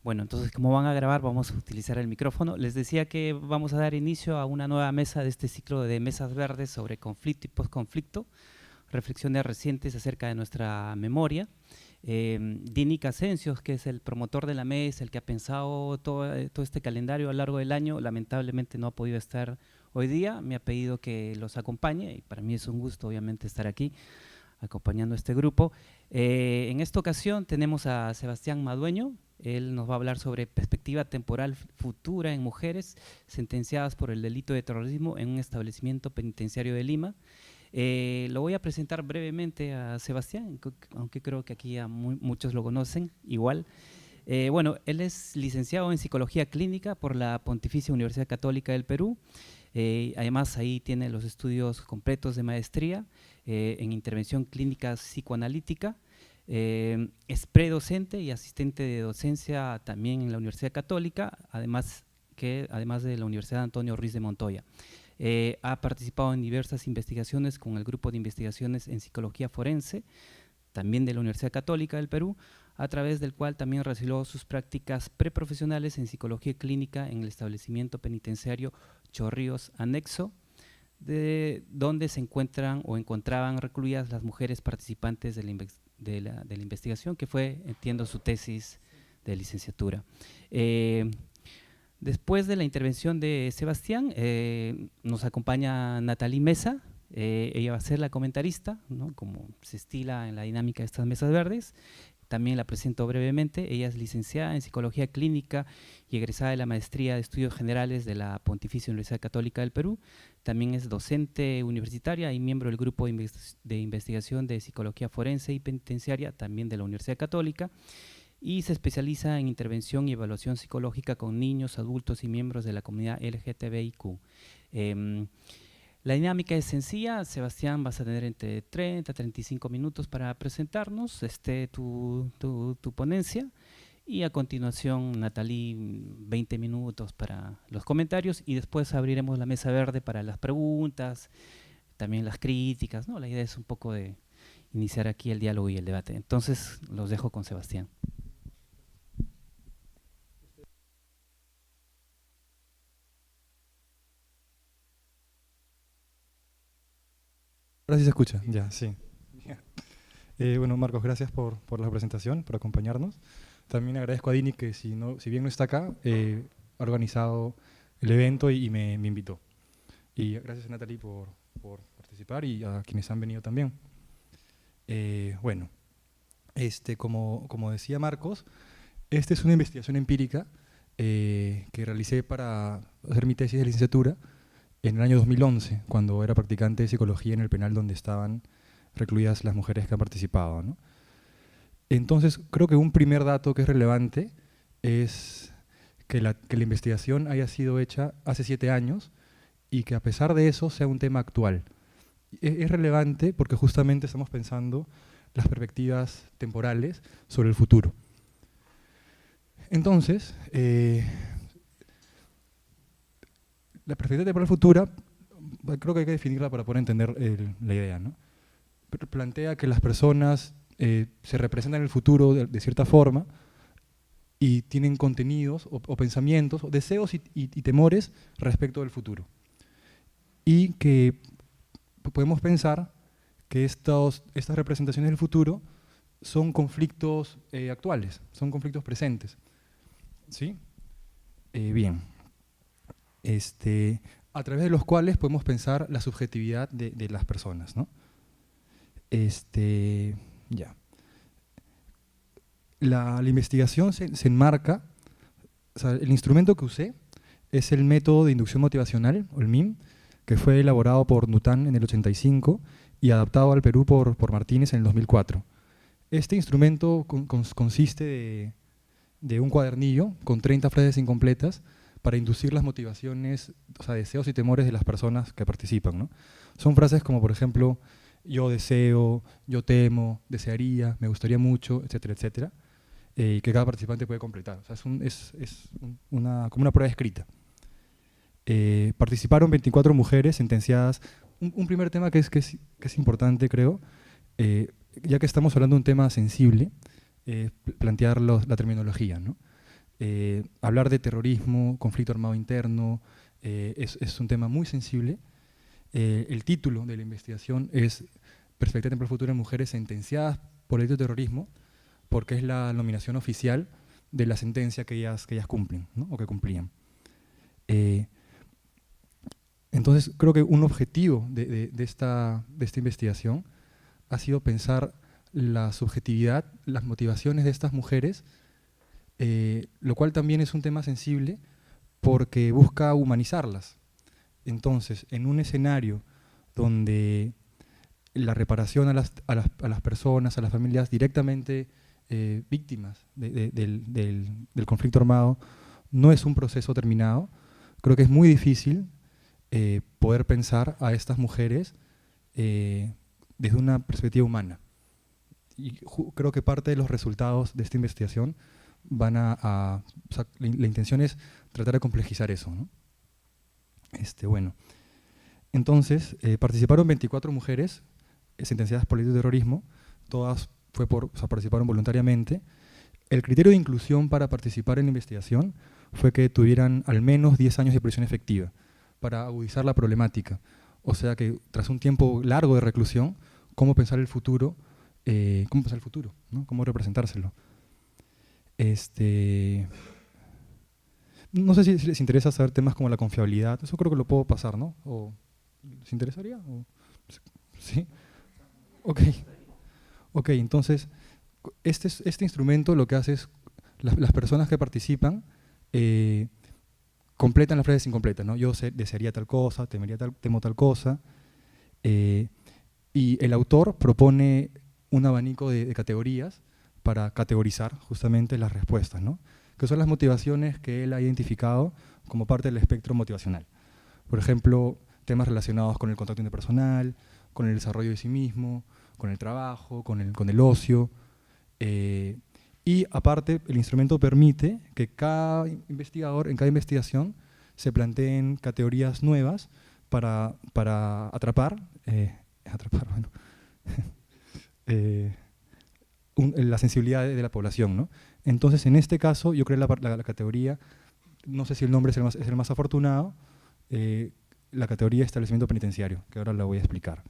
Bueno, entonces como van a grabar, vamos a utilizar el micrófono. Les decía que vamos a dar inicio a una nueva mesa de este ciclo de mesas verdes sobre conflicto y postconflicto, reflexiones recientes acerca de nuestra memoria. Dini Casencios, que es el promotor de la mesa, el que ha pensado todo este calendario a lo largo del año, lamentablemente no ha podido estar hoy día, me ha pedido que los acompañe y para mí es un gusto obviamente estar aquí acompañando a este grupo. En esta ocasión tenemos a Sebastián Madueño. Él nos va a hablar sobre perspectiva temporal futura en mujeres sentenciadas por el delito de terrorismo en un establecimiento penitenciario de Lima. Lo voy a presentar brevemente a Sebastián, aunque creo que aquí ya muchos lo conocen igual. Bueno, él es licenciado en Psicología Clínica por la Pontificia Universidad Católica del Perú. Además, ahí tiene los estudios completos de maestría en Intervención Clínica Psicoanalítica. Es predocente y asistente de docencia también en la Universidad Católica, además de la Universidad Antonio Ruiz de Montoya. Ha participado en diversas investigaciones con el Grupo de Investigaciones en Psicología Forense, también de la Universidad Católica del Perú, a través del cual también realizó sus prácticas preprofesionales en psicología clínica en el establecimiento penitenciario Chorrillos Anexo, donde se encuentran o encontraban recluidas las mujeres participantes de la investigación, que fue, entiendo, su tesis de licenciatura. Después de la intervención de Sebastián, nos acompaña Nathalie Mesa. Ella va a ser la comentarista, ¿no?, como se estila en la dinámica de estas mesas verdes. También la presento brevemente. Ella es licenciada en Psicología Clínica y egresada de la Maestría de Estudios Generales de la Pontificia Universidad Católica del Perú. También es docente universitaria y miembro del Grupo de Investigación de Psicología Forense y Penitenciaria, también de la Universidad Católica, y se especializa en intervención y evaluación psicológica con niños, adultos y miembros de la comunidad LGTBIQ. La dinámica es sencilla. Sebastián, vas a tener entre 30 a 35 minutos para presentarnos tu ponencia, y a continuación Nathalie 20 minutos para los comentarios, y después abriremos la mesa verde para las preguntas, también las críticas, ¿no? La idea es un poco de iniciar aquí el diálogo y el debate. Entonces los dejo con Sebastián. Ahora sí se escucha, ya, sí. Bueno, Marcos, gracias por la presentación, por acompañarnos. También agradezco a Dini que si bien no está acá, ha organizado el evento y me invitó. Y gracias a Nathalie por participar y a quienes han venido también. Bueno, como decía Marcos, esta es una investigación empírica que realicé para hacer mi tesis de licenciatura en el año 2011, cuando era practicante de psicología en el penal donde estaban recluidas las mujeres que han participado, ¿no? Entonces, creo que un primer dato que es relevante es que la investigación haya sido hecha hace 7 años y que a pesar de eso sea un tema actual. Es relevante porque justamente estamos pensando las perspectivas temporales sobre el futuro. Entonces, la perspectiva temporal futura, creo que hay que definirla para poder entender la idea, ¿no? Plantea que las personas se representan en el futuro de cierta forma y tienen contenidos o pensamientos, o deseos y temores respecto del futuro. Y que podemos pensar que estas representaciones del futuro son conflictos actuales, son conflictos presentes. ¿Sí? Bien. A través de los cuales podemos pensar la subjetividad de las personas, ¿no? Ya. La investigación se enmarca, o sea, el instrumento que usé es el método de inducción motivacional, o el MIM, que fue elaborado por Nután en el 85 y adaptado al Perú por Martínez en el 2004. Este instrumento consiste de un cuadernillo con 30 frases incompletas para inducir las motivaciones, o sea, deseos y temores de las personas que participan, ¿no? Son frases como, por ejemplo, yo deseo, yo temo, desearía, me gustaría mucho, etcétera, etcétera, y que cada participante puede completar. O sea, como una prueba escrita. Participaron 24 mujeres sentenciadas. Un primer tema que es importante, creo, ya que estamos hablando de un tema sensible, plantear la terminología, ¿no? hablar de terrorismo, conflicto armado interno, es un tema muy sensible. El título de la investigación es Perspectiva temporal futura en mujeres sentenciadas por delito de terrorismo, porque es la nominación oficial de la sentencia que ellas cumplen, ¿no? O que cumplían. Entonces, creo que un objetivo de esta investigación ha sido pensar la subjetividad, las motivaciones de estas mujeres, lo cual también es un tema sensible porque busca humanizarlas. Entonces, en un escenario donde la reparación a las personas, a las familias directamente víctimas del conflicto armado no es un proceso terminado, creo que es muy difícil poder pensar a estas mujeres desde una perspectiva humana. Y creo que parte de los resultados de esta investigación van o sea, la intención es tratar de complejizar eso, ¿no? Bueno. Entonces, participaron 24 mujeres sentenciadas por delito de terrorismo, todas participaron voluntariamente. El criterio de inclusión para participar en la investigación fue que tuvieran al menos 10 años de prisión efectiva para agudizar la problemática. O sea que tras un tiempo largo de reclusión, cómo pensar el futuro, ¿no? Cómo representárselo. No sé si les interesa saber temas como la confiabilidad, eso creo que lo puedo pasar, ¿no? ¿Les interesaría? ¿Sí? Ok, entonces, este instrumento lo que hace es, las personas que participan completan las frases incompletas, ¿no? Yo desearía tal cosa, temo tal cosa, y el autor propone un abanico de categorías para categorizar justamente las respuestas, ¿no? Que son las motivaciones que él ha identificado como parte del espectro motivacional. Por ejemplo, temas relacionados con el contacto interpersonal, con el desarrollo de sí mismo, con el trabajo, con el ocio. Y aparte, el instrumento permite que cada investigador, en cada investigación, se planteen categorías nuevas para atrapar la sensibilidad de la población, ¿no? Entonces, en este caso, yo creo que la categoría, no sé si el nombre es el más afortunado, la categoría de establecimiento penitenciario, que ahora la voy a explicar.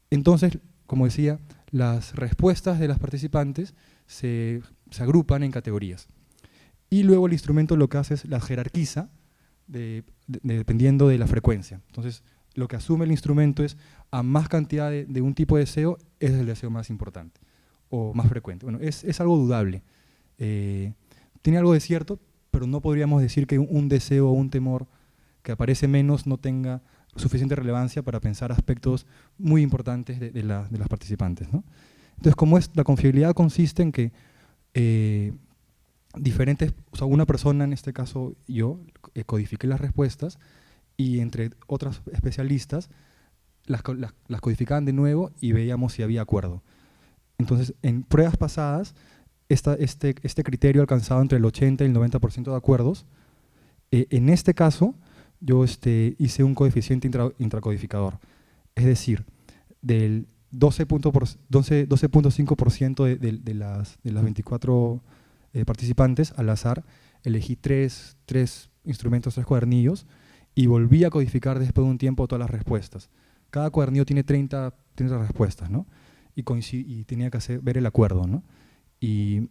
Entonces, como decía, las respuestas de las participantes se agrupan en categorías. Y luego el instrumento lo que hace es las jerarquiza dependiendo de la frecuencia. Entonces, lo que asume el instrumento es a más cantidad de un tipo de deseo, es el deseo más importante o más frecuente. Bueno, es algo dudable. Tiene algo de cierto, pero no podríamos decir que un deseo o un temor que aparece menos no tenga suficiente relevancia para pensar aspectos muy importantes de las participantes, ¿no? Entonces, la confiabilidad consiste en que una persona, en este caso yo, codifiqué las respuestas y entre otros especialistas las codificaban de nuevo y veíamos si había acuerdo. Entonces, en pruebas pasadas, este criterio alcanzado entre el 80 y el 90% de acuerdos. En este caso, yo hice un coeficiente intracodificador, es decir, del 12.5% de las 24 participantes, al azar, elegí tres instrumentos, 3 cuadernillos, y volví a codificar después de un tiempo todas las respuestas. Cada cuadernillo tiene 30 respuestas, ¿no? Y tenía que ver el acuerdo, ¿no? Y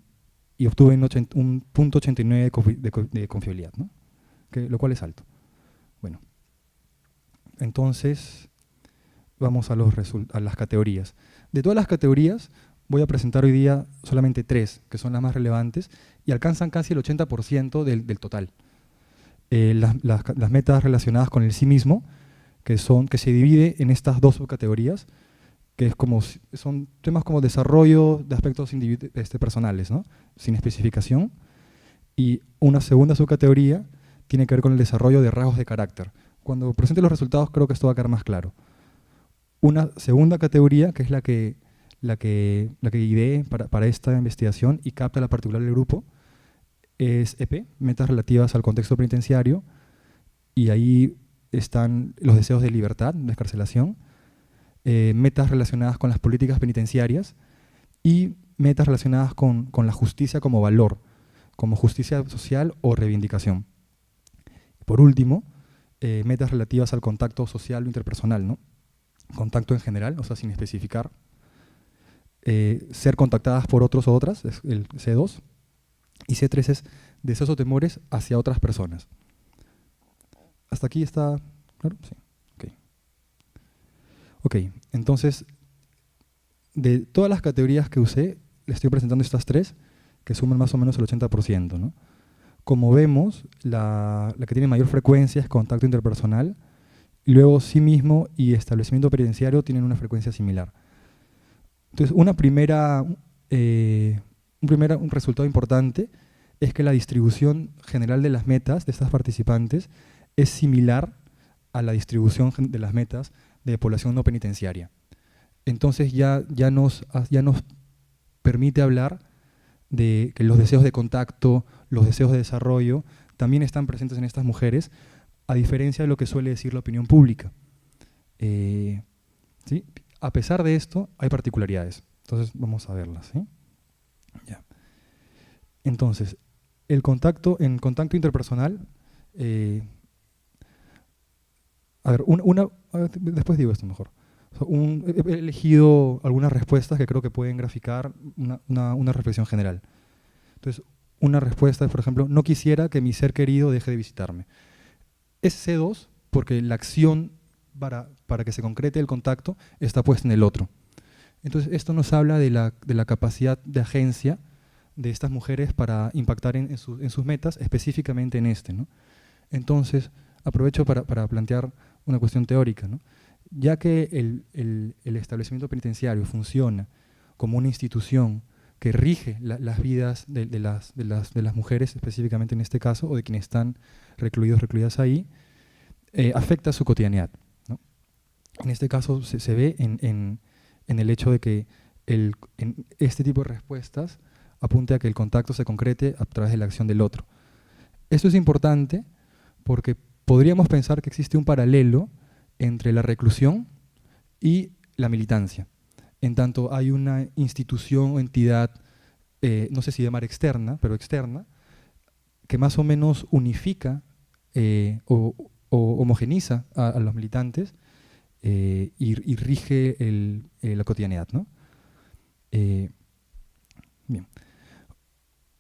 obtuve un 0.89 de confiabilidad, ¿no? Lo cual es alto. Bueno, entonces vamos a las categorías. De todas las categorías, voy a presentar hoy día solamente 3, que son las más relevantes, y alcanzan casi el 80% del total. Las metas relacionadas con el sí mismo, que se divide en estas 2 subcategorías, que son temas como desarrollo de aspectos personales, ¿no? Sin especificación. Y una segunda subcategoría tiene que ver con el desarrollo de rasgos de carácter. Cuando presente los resultados creo que esto va a quedar más claro. Una segunda categoría, que es la que ideé para esta investigación y capta la particular del grupo, es EP, metas relativas al contexto penitenciario, y ahí están los deseos de libertad, de excarcelación, metas relacionadas con las políticas penitenciarias y metas relacionadas con la justicia como valor, como justicia social o reivindicación. Por último, metas relativas al contacto social o interpersonal, ¿no? Contacto en general, o sea, sin especificar. Ser contactadas por otros o otras, es el C2. Y C3 es deseos o temores hacia otras personas. ¿Hasta aquí está claro? Sí. Ok, entonces, de todas las categorías que usé, le estoy presentando estas 3, que suman más o menos el 80%, ¿no? Como vemos, la que tiene mayor frecuencia es contacto interpersonal, y luego sí mismo y establecimiento penitenciario tienen una frecuencia similar. Entonces, un resultado importante es que la distribución general de las metas de estas participantes es similar a la distribución de las metas de población no penitenciaria. Entonces ya nos permite hablar de que los deseos de contacto, los deseos de desarrollo, también están presentes en estas mujeres, a diferencia de lo que suele decir la opinión pública. ¿Sí? A pesar de esto, hay particularidades. Entonces vamos a verlas. ¿Sí? Ya. Entonces, en contacto interpersonal, después digo esto mejor. He elegido algunas respuestas que creo que pueden graficar una reflexión general. Entonces, una respuesta es, por ejemplo, no quisiera que mi ser querido deje de visitarme. Es C2 porque la acción para que se concrete el contacto está puesta en el otro. Entonces, esto nos habla de la capacidad de agencia de estas mujeres para impactar en sus metas, específicamente en este, ¿no? Entonces, aprovecho para plantear una cuestión teórica, ¿no? Ya que el establecimiento penitenciario funciona como una institución que rige las vidas de las mujeres, específicamente en este caso, o de quienes están recluidas ahí, afecta su cotidianidad, ¿no? En este caso se ve en el hecho de que en este tipo de respuestas apunte a que el contacto se concrete a través de la acción del otro. Esto es importante porque podríamos pensar que existe un paralelo entre la reclusión y la militancia. En tanto hay una institución o entidad, no sé si llamar externa, pero externa, que más o menos unifica o homogeniza a los militantes y rige la cotidianidad, ¿no? Bien.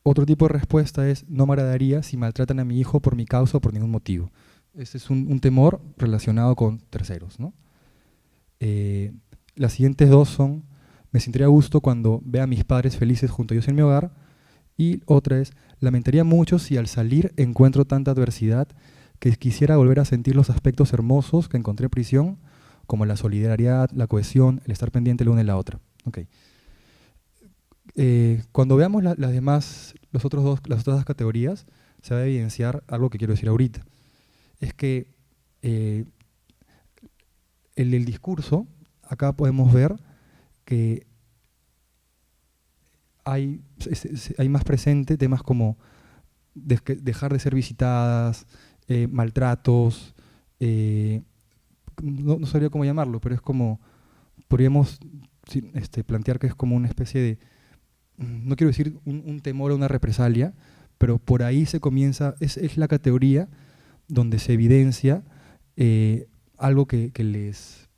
Otro tipo de respuesta es, no me agradaría si maltratan a mi hijo por mi causa o por ningún motivo. Este es un temor relacionado con terceros, ¿no? Las siguientes 2 son, me sentiría a gusto cuando vea a mis padres felices junto a ellos en mi hogar. Y otra es, lamentaría mucho si al salir encuentro tanta adversidad que quisiera volver a sentir los aspectos hermosos que encontré en prisión, como la solidaridad, la cohesión, el estar pendiente la una de la otra. Okay. Cuando veamos las otras dos categorías, se va a evidenciar algo que quiero decir ahorita. Es que el discurso, acá podemos ver que hay más presente temas como dejar de ser visitadas, maltratos, no sabría cómo llamarlo, pero es como, podríamos plantear que es como una especie de, no quiero decir un temor a una represalia, pero por ahí se comienza, es la categoría donde se evidencia algo que les,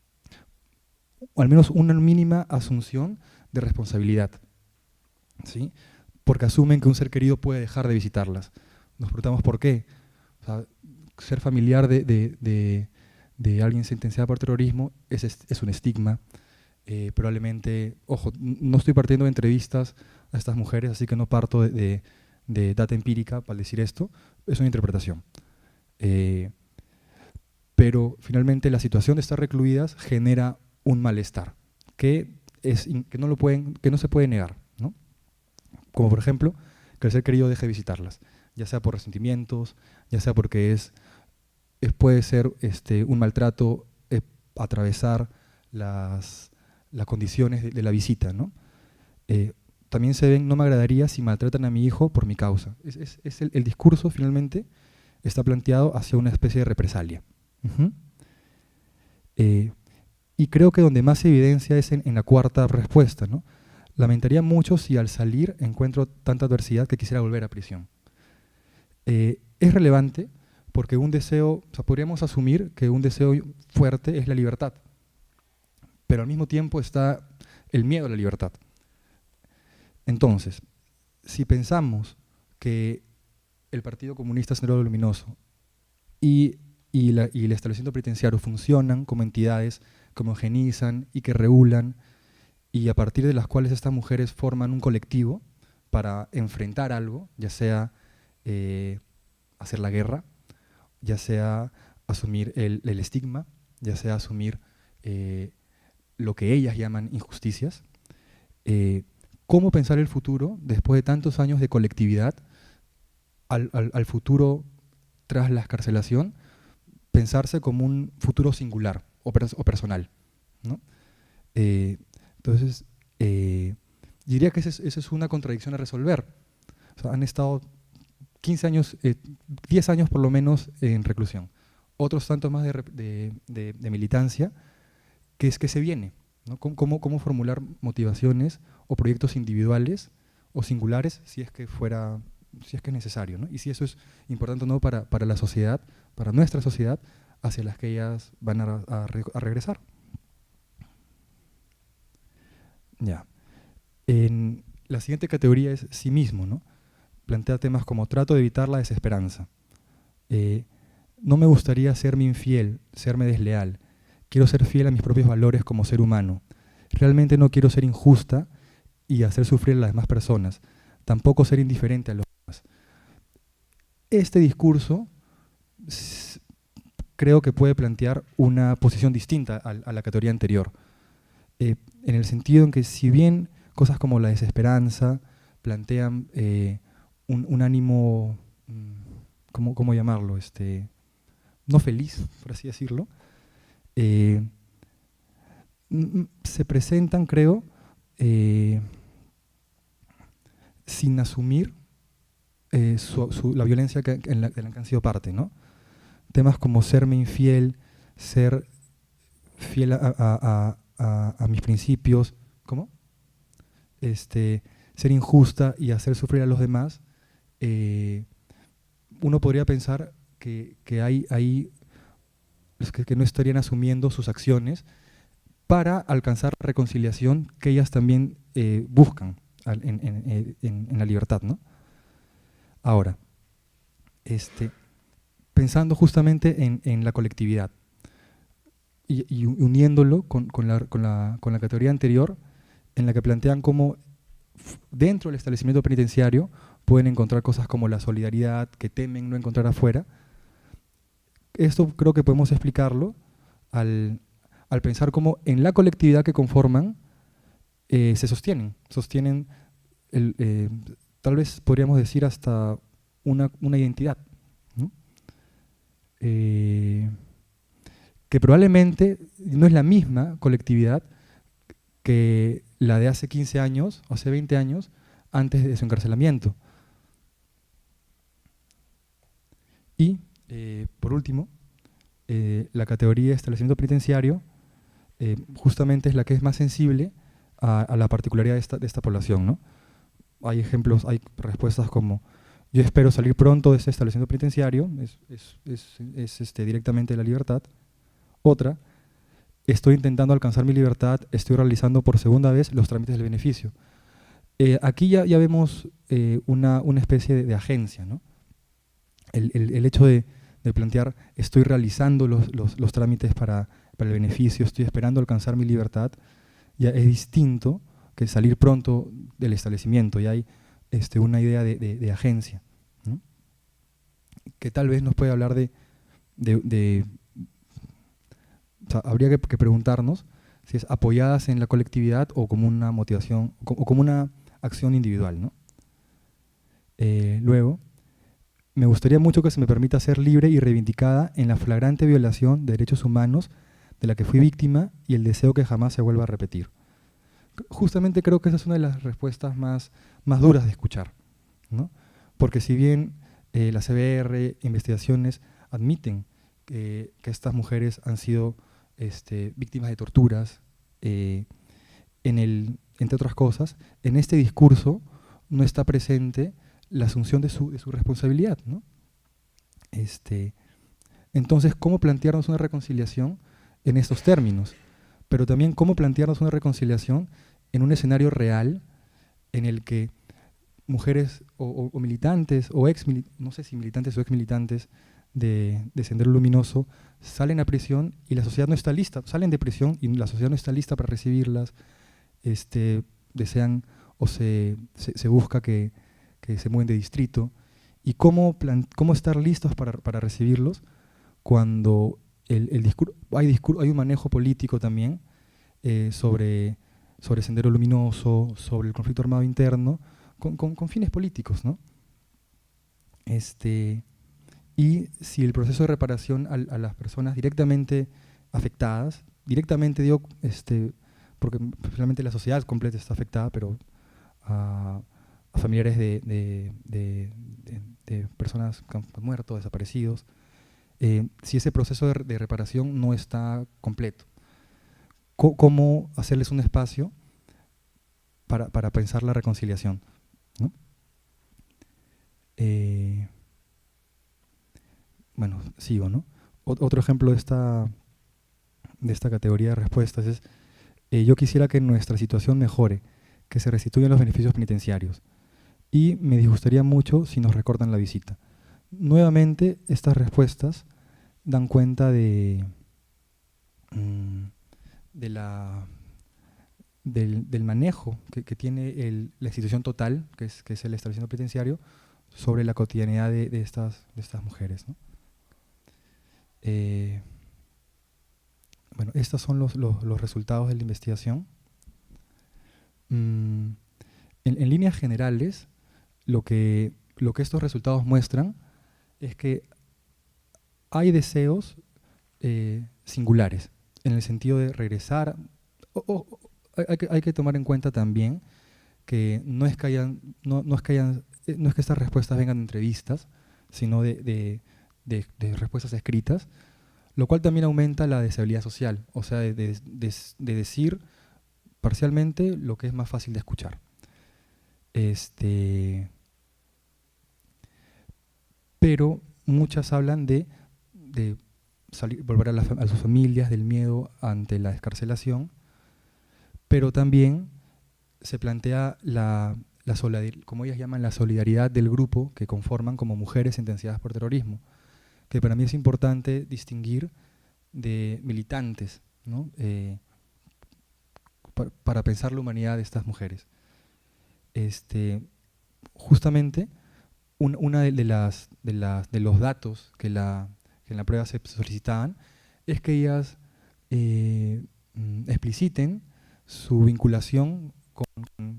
o al menos una mínima asunción de responsabilidad, ¿sí? Porque asumen que un ser querido puede dejar de visitarlas. Nos preguntamos por qué. O sea, ser familiar de alguien sentenciado por terrorismo es un estigma. Probablemente, ojo, no estoy partiendo de entrevistas a estas mujeres, así que no parto de data empírica para decir esto, es una interpretación. Pero finalmente la situación de estar recluidas genera un malestar que no se puede negar, ¿no? Como por ejemplo, que el ser querido deje de visitarlas, ya sea por resentimientos, ya sea porque puede ser un maltrato atravesar las condiciones de la visita, ¿no? También se ven, no me agradaría si maltratan a mi hijo por mi causa. El discurso finalmente está planteado hacia una especie de represalia. Y creo que donde más se evidencia es en la cuarta respuesta, ¿no? lamentaría mucho si al salir encuentro tanta adversidad que quisiera volver a prisión. Es relevante porque un deseo, o sea, podríamos asumir que un deseo fuerte es la libertad, pero al mismo tiempo está el miedo a la libertad. Entonces, si pensamos que el Partido Comunista Sendero Luminoso y el establecimiento penitenciario funcionan como entidades que homogenizan y que regulan, y a partir de las cuales estas mujeres forman un colectivo para enfrentar algo, ya sea hacer la guerra, ya sea asumir el estigma, ya sea asumir lo que ellas llaman injusticias. ¿Cómo pensar el futuro después de tantos años de colectividad al futuro tras la excarcelación? Pensarse como un futuro singular o personal, ¿no? Entonces, diría que esa es una contradicción a resolver. O sea, han estado 15 años, 10 años por lo menos en reclusión, otros tantos más de militancia, que es que se viene, ¿no? ¿Cómo formular motivaciones o proyectos individuales o singulares si es que es necesario, ¿no? Y si eso es importante o no para la sociedad, para nuestra sociedad, hacia las que ellas van a regresar. Ya. En la siguiente categoría es sí mismo, ¿no? Plantea temas como trato de evitar la desesperanza. No me gustaría serme infiel, serme desleal. Quiero ser fiel a mis propios valores como ser humano. Realmente no quiero ser injusta y hacer sufrir a las demás personas. Tampoco ser indiferente a los demás. Este discurso creo que puede plantear una posición distinta a la categoría anterior. En el sentido en que si bien cosas como la desesperanza plantean un ánimo, ¿cómo llamarlo? No feliz, por así decirlo, se presentan, creo, sin asumir la violencia de la que han sido parte, ¿no? Temas como serme infiel, ser fiel a mis principios, ¿cómo? Ser injusta y hacer sufrir a los demás, uno podría pensar que hay los que no estarían asumiendo sus acciones para alcanzar la reconciliación que ellas también buscan en la libertad, ¿no? Ahora, pensando justamente en la colectividad y uniéndolo con la categoría anterior, en la que plantean cómo dentro del establecimiento penitenciario pueden encontrar cosas como la solidaridad que temen no encontrar afuera. Esto creo que podemos explicarlo al pensar cómo en la colectividad que conforman se sostienen tal vez podríamos decir hasta una identidad, ¿no? Que probablemente no es la misma colectividad que la de hace 15 años, o hace 20 años, antes de su encarcelamiento. Y, por último, la categoría de establecimiento penitenciario justamente es la que es más sensible a la particularidad de esta población, ¿no? Hay ejemplos, hay respuestas como yo espero salir pronto de este establecimiento penitenciario, es directamente la libertad. Otra, estoy intentando alcanzar mi libertad, estoy realizando por segunda vez los trámites del beneficio. Aquí ya vemos una especie de agencia, ¿no? El hecho de plantear estoy realizando los trámites para el beneficio, estoy esperando alcanzar mi libertad, ya es distinto que salir pronto del establecimiento, ya hay una idea de agencia, ¿no? Que tal vez nos puede hablar o sea, habría que preguntarnos si es apoyadas en la colectividad o como una motivación, o como una acción individual, ¿no? Luego, me gustaría mucho que se me permita ser libre y reivindicada en la flagrante violación de derechos humanos de la que fui víctima y el deseo que jamás se vuelva a repetir. Justamente creo que esa es una de las respuestas más duras de escuchar, ¿no? Porque si bien la CBR, investigaciones admiten que estas mujeres han sido víctimas de torturas, en entre otras cosas, en este discurso no está presente la asunción de su responsabilidad, ¿no? Entonces, ¿cómo plantearnos una reconciliación en estos términos? Pero también cómo plantearnos una reconciliación en un escenario real en el que mujeres o militantes, o no sé si militantes o exmilitantes de Sendero Luminoso salen a prisión y la sociedad no está lista, salen de prisión y la sociedad no está lista para recibirlas, desean o se busca que se mueven de distrito, y cómo estar listos para recibirlos cuando hay un manejo político también sobre Sendero Luminoso, sobre el conflicto armado interno, con fines políticos, ¿no? Y si el proceso de reparación a las personas directamente afectadas, directamente digo, porque finalmente la sociedad completa está afectada, pero a familiares de personas que han muerto, desaparecidos, si ese proceso de reparación no está completo. ¿Cómo hacerles un espacio para pensar la reconciliación, ¿no? Bueno, sigo, ¿no? Otro ejemplo de esta categoría de respuestas es: yo quisiera que nuestra situación mejore, que se restituyan los beneficios penitenciarios, y me disgustaría mucho si nos recortan la visita. Nuevamente, estas respuestas dan cuenta del manejo que tiene la institución total, que es el establecimiento penitenciario, sobre la cotidianidad de estas mujeres, ¿no? Bueno, estos son los resultados de la investigación. En líneas generales, lo que estos resultados muestran es que hay deseos singulares, en el sentido de regresar. Hay que tomar en cuenta también que no es que estas respuestas vengan de entrevistas, sino de respuestas escritas, lo cual también aumenta la deseabilidad social, o sea, de decir parcialmente lo que es más fácil de escuchar. Pero muchas hablan de volver a sus familias, del miedo ante la excarcelación, pero también se plantea como ellas llaman, la solidaridad del grupo que conforman como mujeres sentenciadas por terrorismo, que para mí es importante distinguir de militantes, ¿no? Para pensar la humanidad de estas mujeres. Justamente, una de los datos que en la prueba se solicitaban es que ellas expliciten su vinculación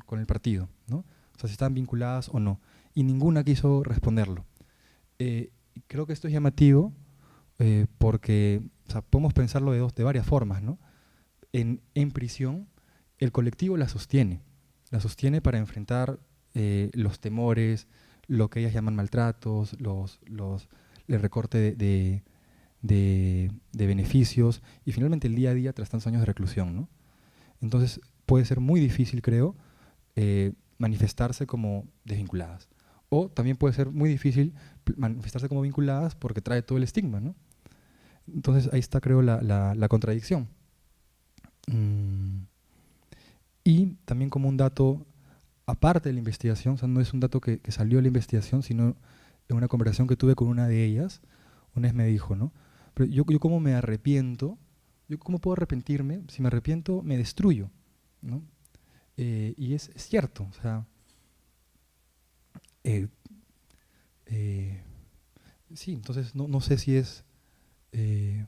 con el partido, ¿no? O sea, si están vinculadas o no. Y ninguna quiso responderlo. Creo que esto es llamativo porque, o sea, podemos pensarlo de varias formas, ¿no? En prisión, el colectivo la sostiene para enfrentar los temores, lo que ellas llaman maltratos, el recorte de beneficios y finalmente el día a día tras tantos años de reclusión, ¿no? Entonces puede ser muy difícil, creo, manifestarse como desvinculadas. O también puede ser muy difícil manifestarse como vinculadas porque trae todo el estigma, ¿no? Entonces ahí está, creo, la contradicción. Y también como un dato aparte de la investigación, o sea, no es un dato que salió de la investigación, sino en una conversación que tuve con una de ellas, una vez me dijo, ¿no? Pero yo cómo me arrepiento, yo cómo puedo arrepentirme, si me arrepiento me destruyo, ¿no? Y es cierto, o sea, sí, entonces no sé si es, y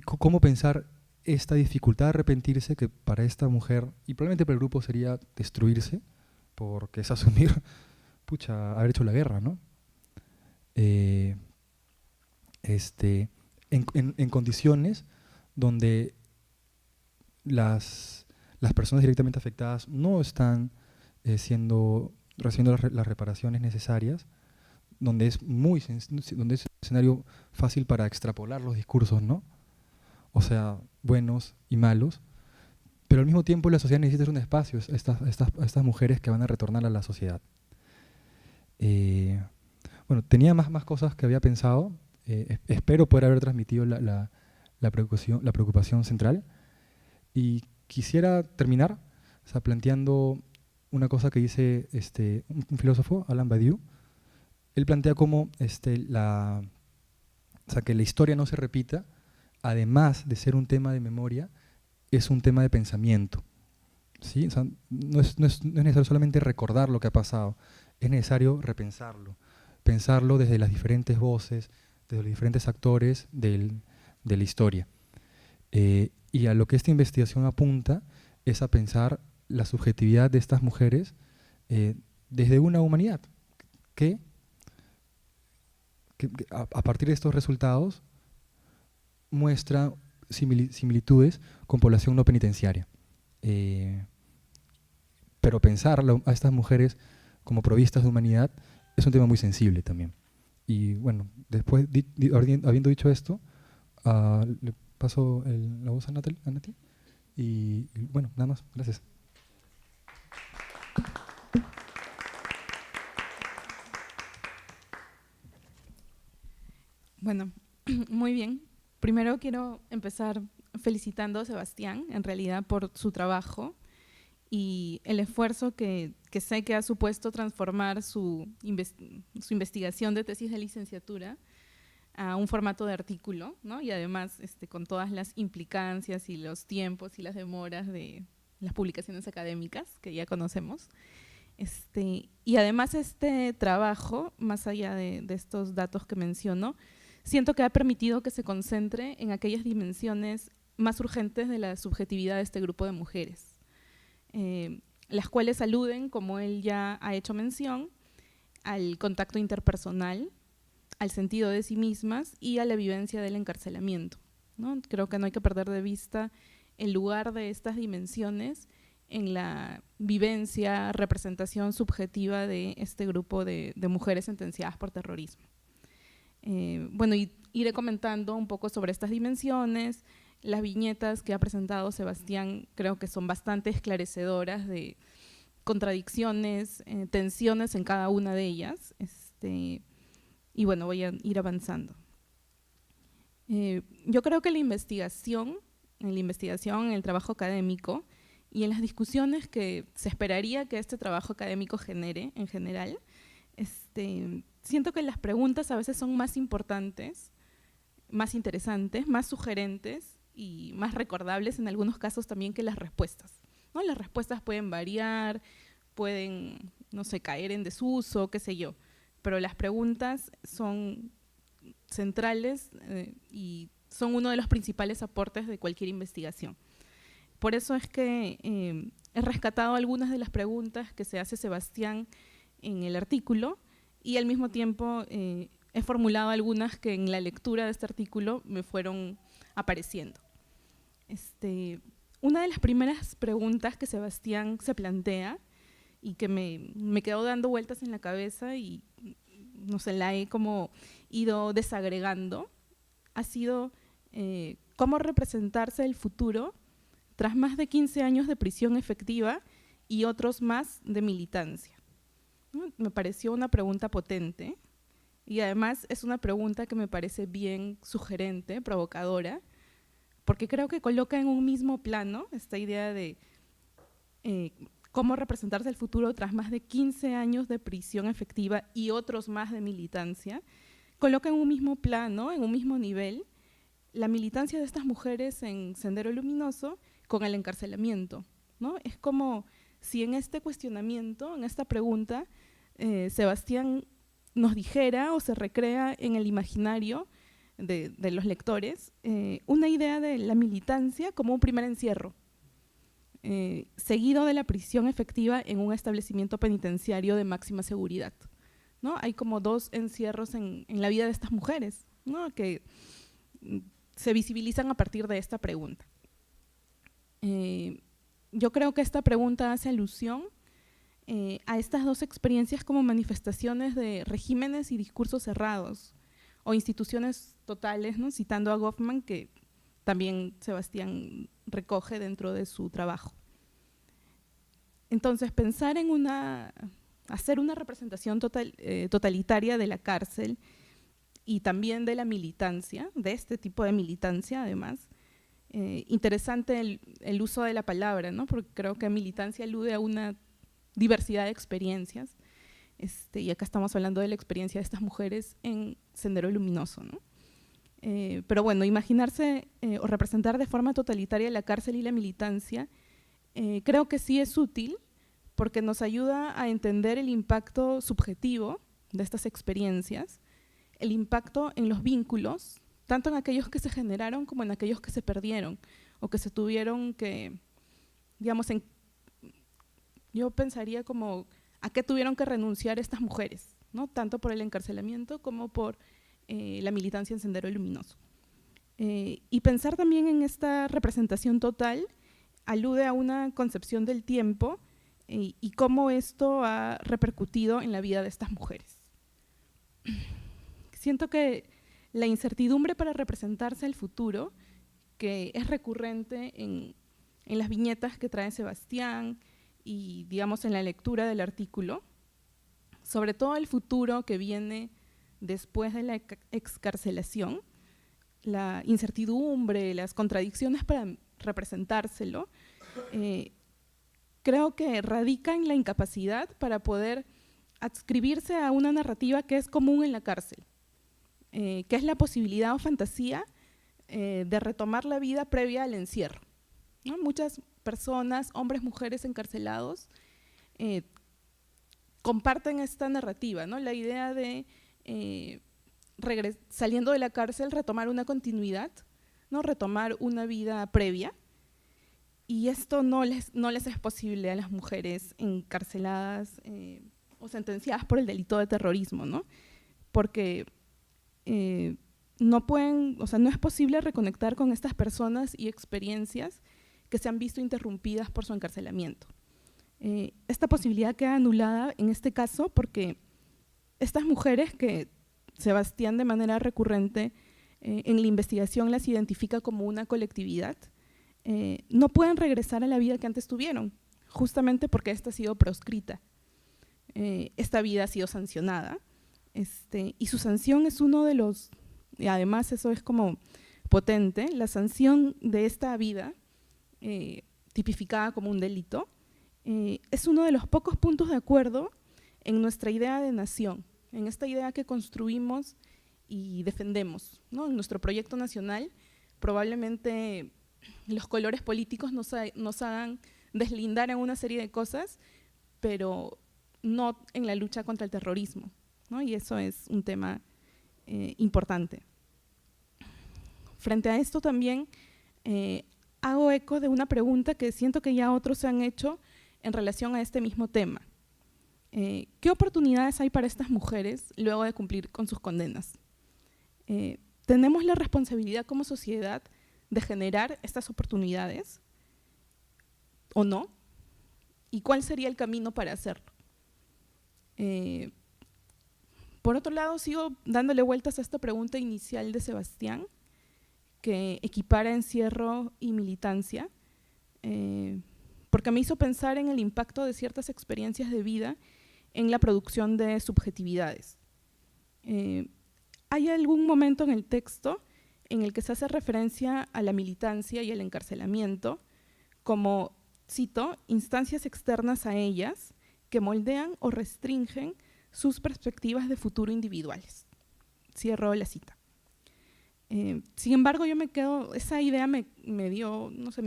cómo pensar esta dificultad de arrepentirse, que para esta mujer, y probablemente para el grupo sería destruirse, porque es asumir, pucha, haber hecho la guerra, ¿no? En condiciones donde las personas directamente afectadas no están recibiendo las reparaciones necesarias, donde es un escenario fácil para extrapolar los discursos, ¿no? O sea, buenos y malos, pero al mismo tiempo la sociedad necesita un espacio a estas mujeres que van a retornar a la sociedad. Bueno, tenía más cosas que había pensado. Espero poder haber transmitido la preocupación central. Y quisiera terminar planteando una cosa que dice un filósofo, Alain Badiou. Él plantea cómo que la historia no se repita, además de ser un tema de memoria, es un tema de pensamiento. ¿Sí? O sea, no es necesario solamente recordar lo que ha pasado, es necesario repensarlo, pensarlo desde las diferentes voces, desde los diferentes actores de la historia. Y a lo que esta investigación apunta es a pensar la subjetividad de estas mujeres desde una humanidad que a partir de estos resultados muestra similitudes con población no penitenciaria. Pero pensar a estas mujeres como provistas de humanidad es un tema muy sensible también. Y bueno, después, habiendo dicho esto, le paso la voz a Nati. Y bueno, nada más. Gracias. Bueno, muy bien. Primero quiero empezar felicitando a Sebastián, en realidad, por su trabajo y el esfuerzo que sé que ha supuesto transformar su investigación de tesis de licenciatura a un formato de artículo, ¿no? Y además con todas las implicancias y los tiempos y las demoras de las publicaciones académicas que ya conocemos. Y además este trabajo, más allá de estos datos que menciono, siento que ha permitido que se concentre en aquellas dimensiones más urgentes de la subjetividad de este grupo de mujeres, las cuales aluden, como él ya ha hecho mención, al contacto interpersonal, al sentido de sí mismas y a la vivencia del encarcelamiento, ¿no? Creo que no hay que perder de vista el lugar de estas dimensiones en la vivencia, representación subjetiva de este grupo de mujeres sentenciadas por terrorismo. Bueno, y iré comentando un poco sobre estas dimensiones. Las viñetas que ha presentado Sebastián creo que son bastante esclarecedoras de contradicciones, tensiones en cada una de ellas. Y bueno, voy a ir avanzando. Yo creo que en la investigación, en el trabajo académico y en las discusiones que se esperaría que este trabajo académico genere en general, siento que las preguntas a veces son más importantes, más interesantes, más sugerentes y más recordables en algunos casos también que las respuestas, ¿no? Las respuestas pueden variar, pueden, no sé, caer en desuso, qué sé yo, pero las preguntas son centrales y son uno de los principales aportes de cualquier investigación. Por eso es que he rescatado algunas de las preguntas que se hace Sebastián en el artículo y al mismo tiempo he formulado algunas que en la lectura de este artículo me fueron apareciendo. Una de las primeras preguntas que Sebastián se plantea y que me quedó dando vueltas en la cabeza y no sé, la he como ido desagregando, ha sido cómo representarse el futuro tras más de 15 años de prisión efectiva y otros más de militancia. Me pareció una pregunta potente y además es una pregunta que me parece bien sugerente, provocadora, porque creo que coloca en un mismo plano esta idea de cómo representarse el futuro tras más de 15 años de prisión efectiva y otros más de militancia, coloca en un mismo plano, en un mismo nivel, la militancia de estas mujeres en Sendero Luminoso con el encarcelamiento, ¿no? Es como si en este cuestionamiento, en esta pregunta, Sebastián nos dijera o se recrea en el imaginario de los lectores una idea de la militancia como un primer encierro, seguido de la prisión efectiva en un establecimiento penitenciario de máxima seguridad, ¿no? Hay como dos encierros en la vida de estas mujeres, ¿no? Que se visibilizan a partir de esta pregunta. Yo creo que esta pregunta hace alusión a estas dos experiencias como manifestaciones de regímenes y discursos cerrados o instituciones totales, ¿no? Citando a Goffman, que también Sebastián recoge dentro de su trabajo. Entonces, pensar en hacer una representación totalitaria de la cárcel y también de la militancia, de este tipo de militancia además. Interesante el uso de la palabra, ¿no? Porque creo que militancia alude a una diversidad de experiencias, y acá estamos hablando de la experiencia de estas mujeres en Sendero Luminoso, ¿no? Pero bueno, imaginarse o representar de forma totalitaria la cárcel y la militancia, creo que sí es útil porque nos ayuda a entender el impacto subjetivo de estas experiencias, el impacto en los vínculos, tanto en aquellos que se generaron como en aquellos que se perdieron o que se tuvieron que, digamos, yo pensaría como a qué tuvieron que renunciar estas mujeres, ¿no? Tanto por el encarcelamiento como por la militancia en Sendero Luminoso. Y pensar también en esta representación total alude a una concepción del tiempo y cómo esto ha repercutido en la vida de estas mujeres. Siento que la incertidumbre para representarse el futuro, que es recurrente en las viñetas que trae Sebastián y, digamos, en la lectura del artículo, sobre todo el futuro que viene después de la excarcelación, la incertidumbre, las contradicciones para representárselo, creo que radica en la incapacidad para poder adscribirse a una narrativa que es común en la cárcel, que es la posibilidad o fantasía de retomar la vida previa al encierro, ¿no? Muchas personas, hombres, mujeres encarcelados, comparten esta narrativa, ¿no? La idea de saliendo de la cárcel retomar una continuidad, ¿no? Retomar una vida previa, y esto no les es posible a las mujeres encarceladas o sentenciadas por el delito de terrorismo, ¿no? Porque no pueden, o sea, no es posible reconectar con estas personas y experiencias que se han visto interrumpidas por su encarcelamiento. Esta posibilidad queda anulada en este caso porque estas mujeres que Sebastián de manera recurrente en la investigación las identifica como una colectividad, no pueden regresar a la vida que antes tuvieron, justamente porque esta ha sido proscrita. Esta vida ha sido sancionada, y su sanción es uno de los, y además eso es como potente, la sanción de esta vida, tipificada como un delito, es uno de los pocos puntos de acuerdo en nuestra idea de nación, en esta idea que construimos y defendemos, ¿no? En nuestro proyecto nacional, probablemente los colores políticos nos hagan deslindar en una serie de cosas, pero no en la lucha contra el terrorismo, ¿no? Y eso es un tema importante. Frente a esto también hago eco de una pregunta que siento que ya otros se han hecho en relación a este mismo tema. ¿Qué oportunidades hay para estas mujeres luego de cumplir con sus condenas? ¿Tenemos la responsabilidad como sociedad de generar estas oportunidades o no? ¿Y cuál sería el camino para hacerlo? Por otro lado, sigo dándole vueltas a esta pregunta inicial de Sebastián, que equipara encierro y militancia, porque me hizo pensar en el impacto de ciertas experiencias de vida en la producción de subjetividades. ¿Hay algún momento en el texto en el que se hace referencia a la militancia y al encarcelamiento como, cito, instancias externas a ellas que moldean o restringen sus perspectivas de futuro individuales? Cierro la cita. Sin embargo, yo me quedo, esa idea me dio, no sé,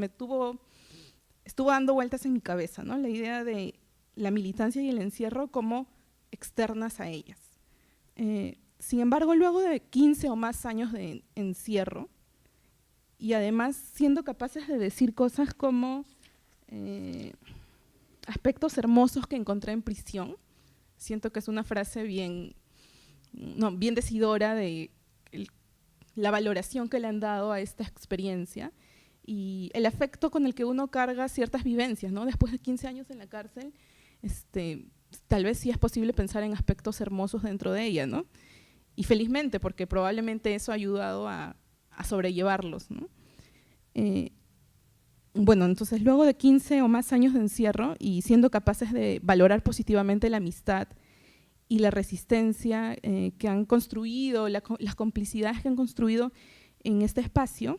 estuvo dando vueltas en mi cabeza, ¿no? La idea de la militancia y el encierro como externas a ellas. Sin embargo, luego de 15 o más años de encierro, y además siendo capaces de decir cosas como aspectos hermosos que encontré en prisión, siento que es una frase bien decidora de la valoración que le han dado a esta experiencia y el afecto con el que uno carga ciertas vivencias, ¿no? Después de 15 años en la cárcel, tal vez sí es posible pensar en aspectos hermosos dentro de ella, ¿no? Y felizmente, porque probablemente eso ha ayudado a sobrellevarlos, ¿no? Bueno, entonces luego de 15 o más años de encierro y siendo capaces de valorar positivamente la amistad y la resistencia que han construido, las complicidades que han construido en este espacio,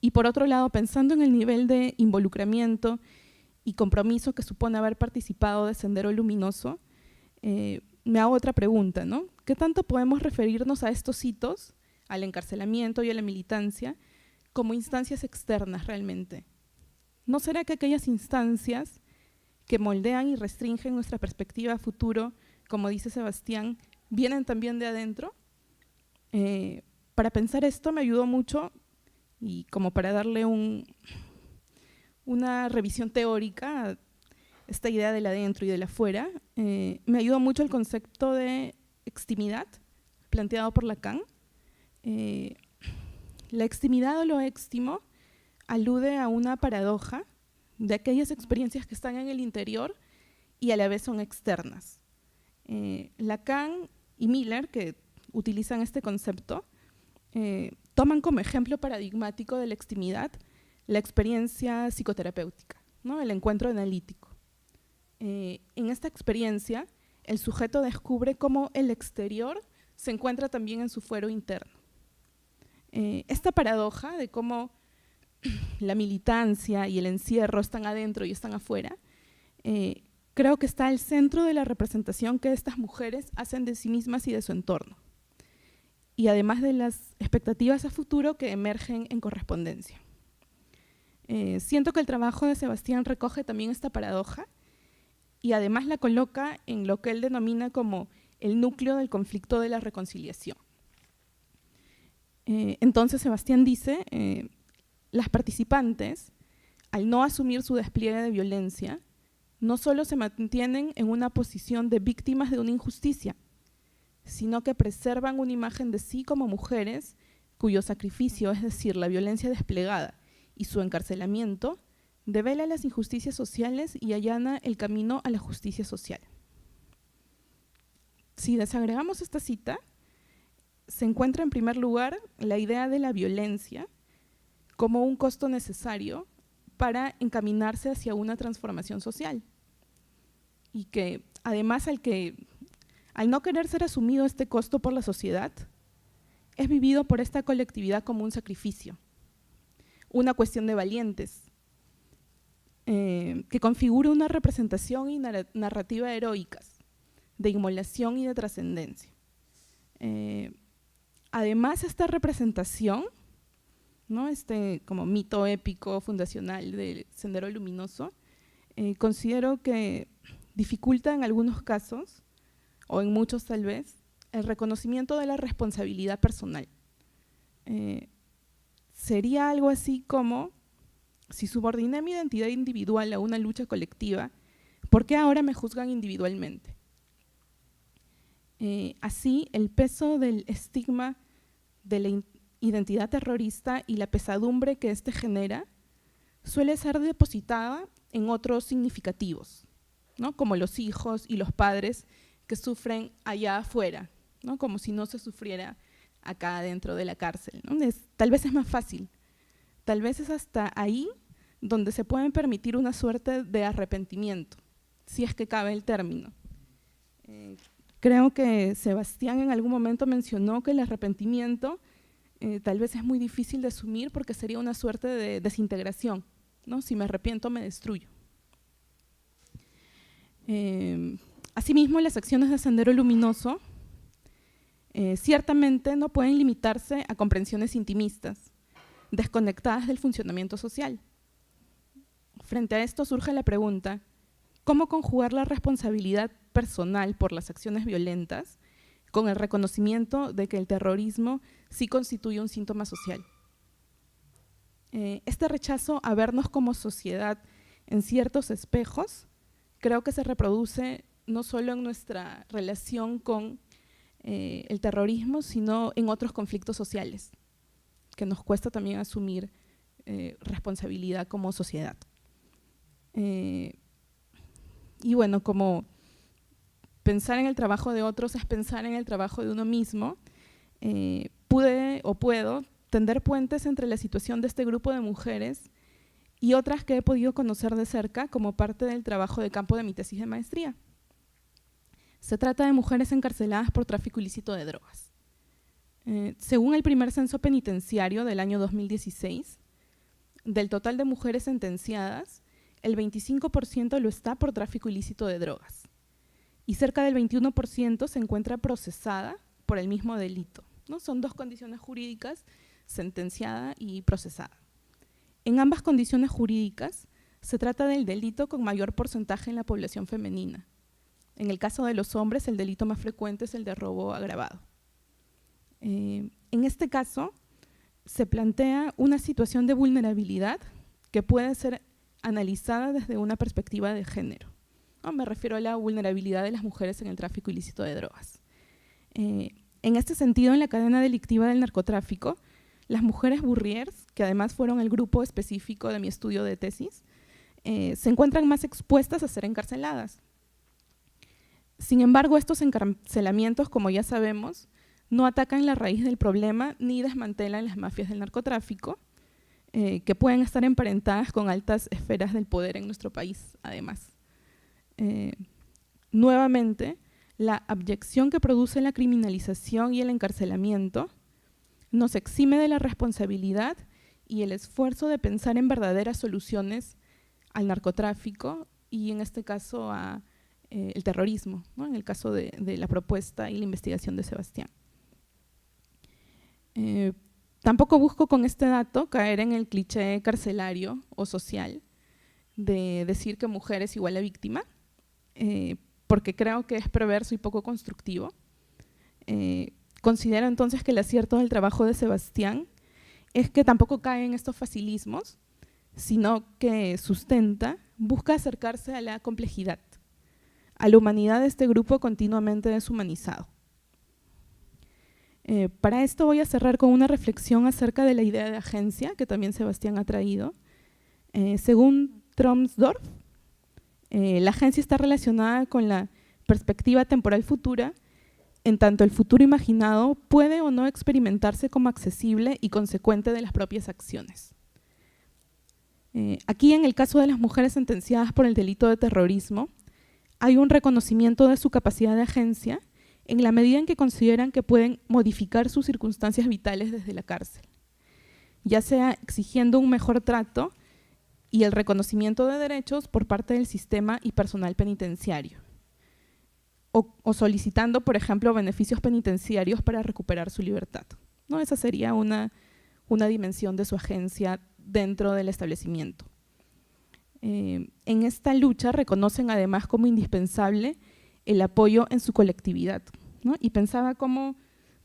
y por otro lado, pensando en el nivel de involucramiento y compromiso que supone haber participado de Sendero Luminoso, me hago otra pregunta, ¿no? ¿Qué tanto podemos referirnos a estos hitos, al encarcelamiento y a la militancia, como instancias externas realmente? ¿No será que aquellas instancias que moldean y restringen nuestra perspectiva a futuro, como dice Sebastián, vienen también de adentro? Para pensar esto me ayudó mucho, y como para darle una revisión teórica a esta idea del adentro y del afuera, me ayudó mucho el concepto de extimidad planteado por Lacan. La extimidad o lo éxtimo alude a una paradoja de aquellas experiencias que están en el interior y a la vez son externas. Lacan y Miller, que utilizan este concepto, toman como ejemplo paradigmático de la extimidad la experiencia psicoterapéutica, ¿no? El encuentro analítico. En esta experiencia, el sujeto descubre cómo el exterior se encuentra también en su fuero interno. Esta paradoja de cómo la militancia y el encierro están adentro y están afuera, creo que está al centro de la representación que estas mujeres hacen de sí mismas y de su entorno, y además de las expectativas a futuro que emergen en correspondencia. Siento que el trabajo de Sebastián recoge también esta paradoja y además la coloca en lo que él denomina como el núcleo del conflicto de la reconciliación. Entonces Sebastián dice, las participantes, al no asumir su despliegue de violencia, no solo se mantienen en una posición de víctimas de una injusticia, sino que preservan una imagen de sí como mujeres cuyo sacrificio, es decir, la violencia desplegada y su encarcelamiento, devela las injusticias sociales y allana el camino a la justicia social. Si desagregamos esta cita, se encuentra en primer lugar la idea de la violencia como un costo necesario para encaminarse hacia una transformación social, y que además al no querer ser asumido este costo por la sociedad, es vivido por esta colectividad como un sacrificio, una cuestión de valientes, que configura una representación y narrativa heroicas, de inmolación y de trascendencia. Además, esta representación, ¿no? Este como mito épico fundacional del Sendero Luminoso, considero que dificulta en algunos casos, o en muchos tal vez, el reconocimiento de la responsabilidad personal. Sería algo así como, si subordiné mi identidad individual a una lucha colectiva, ¿por qué ahora me juzgan individualmente? Así, el peso del estigma de la identidad terrorista y la pesadumbre que éste genera suele ser depositada en otros significativos, ¿no? Como los hijos y los padres que sufren allá afuera, ¿no? Como si no se sufriera acá dentro de la cárcel, ¿no? Tal vez es más fácil, tal vez es hasta ahí donde se pueden permitir una suerte de arrepentimiento, si es que cabe el término. Creo que Sebastián en algún momento mencionó que el arrepentimiento tal vez es muy difícil de asumir porque sería una suerte de desintegración, ¿no? Si me arrepiento, me destruyo. Asimismo, las acciones de Sendero Luminoso ciertamente no pueden limitarse a comprensiones intimistas, desconectadas del funcionamiento social. Frente a esto surge la pregunta, ¿cómo conjugar la responsabilidad personal por las acciones violentas con el reconocimiento de que el terrorismo sí constituye un síntoma social? Este rechazo a vernos como sociedad en ciertos espejos creo que se reproduce no solo en nuestra relación con el terrorismo, sino en otros conflictos sociales, que nos cuesta también asumir responsabilidad como sociedad. Y bueno, como pensar en el trabajo de otros es pensar en el trabajo de uno mismo, puedo tender puentes entre la situación de este grupo de mujeres y otras que he podido conocer de cerca como parte del trabajo de campo de mi tesis de maestría. Se trata de mujeres encarceladas por tráfico ilícito de drogas. Según el primer censo penitenciario del año 2016, del total de mujeres sentenciadas, el 25% lo está por tráfico ilícito de drogas y cerca del 21% se encuentra procesada por el mismo delito, ¿no? Son dos condiciones jurídicas, sentenciada y procesada. En ambas condiciones jurídicas se trata del delito con mayor porcentaje en la población femenina. En el caso de los hombres, el delito más frecuente es el de robo agravado. En este caso, se plantea una situación de vulnerabilidad que puede ser analizada desde una perspectiva de género, ¿no? Me refiero a la vulnerabilidad de las mujeres en el tráfico ilícito de drogas. En este sentido, en la cadena delictiva del narcotráfico, las mujeres burriers, que además fueron el grupo específico de mi estudio de tesis, se encuentran más expuestas a ser encarceladas. Sin embargo, estos encarcelamientos, como ya sabemos, no atacan la raíz del problema ni desmantelan las mafias del narcotráfico, que pueden estar emparentadas con altas esferas del poder en nuestro país, además. Nuevamente, la abyección que produce la criminalización y el encarcelamiento nos exime de la responsabilidad y el esfuerzo de pensar en verdaderas soluciones al narcotráfico y, en este caso, al terrorismo, ¿no? En el caso de la propuesta y la investigación de Sebastián. Tampoco busco con este dato caer en el cliché carcelario o social de decir que mujer es igual a víctima, porque creo que es perverso y poco constructivo. Considero entonces que el acierto del trabajo de Sebastián es que tampoco cae en estos facilismos, sino que busca acercarse a la complejidad, a la humanidad de este grupo continuamente deshumanizado. Para esto voy a cerrar con una reflexión acerca de la idea de agencia, que también Sebastián ha traído. Según Tromsdorf, la agencia está relacionada con la perspectiva temporal futura, en tanto el futuro imaginado puede o no experimentarse como accesible y consecuente de las propias acciones. Aquí, en el caso de las mujeres sentenciadas por el delito de terrorismo, hay un reconocimiento de su capacidad de agencia en la medida en que consideran que pueden modificar sus circunstancias vitales desde la cárcel, ya sea exigiendo un mejor trato y el reconocimiento de derechos por parte del sistema y personal penitenciario, o solicitando, por ejemplo, beneficios penitenciarios para recuperar su libertad, ¿no? Esa sería una dimensión de su agencia dentro del establecimiento. En esta lucha reconocen además como indispensable el apoyo en su colectividad, ¿no? Y pensaba cómo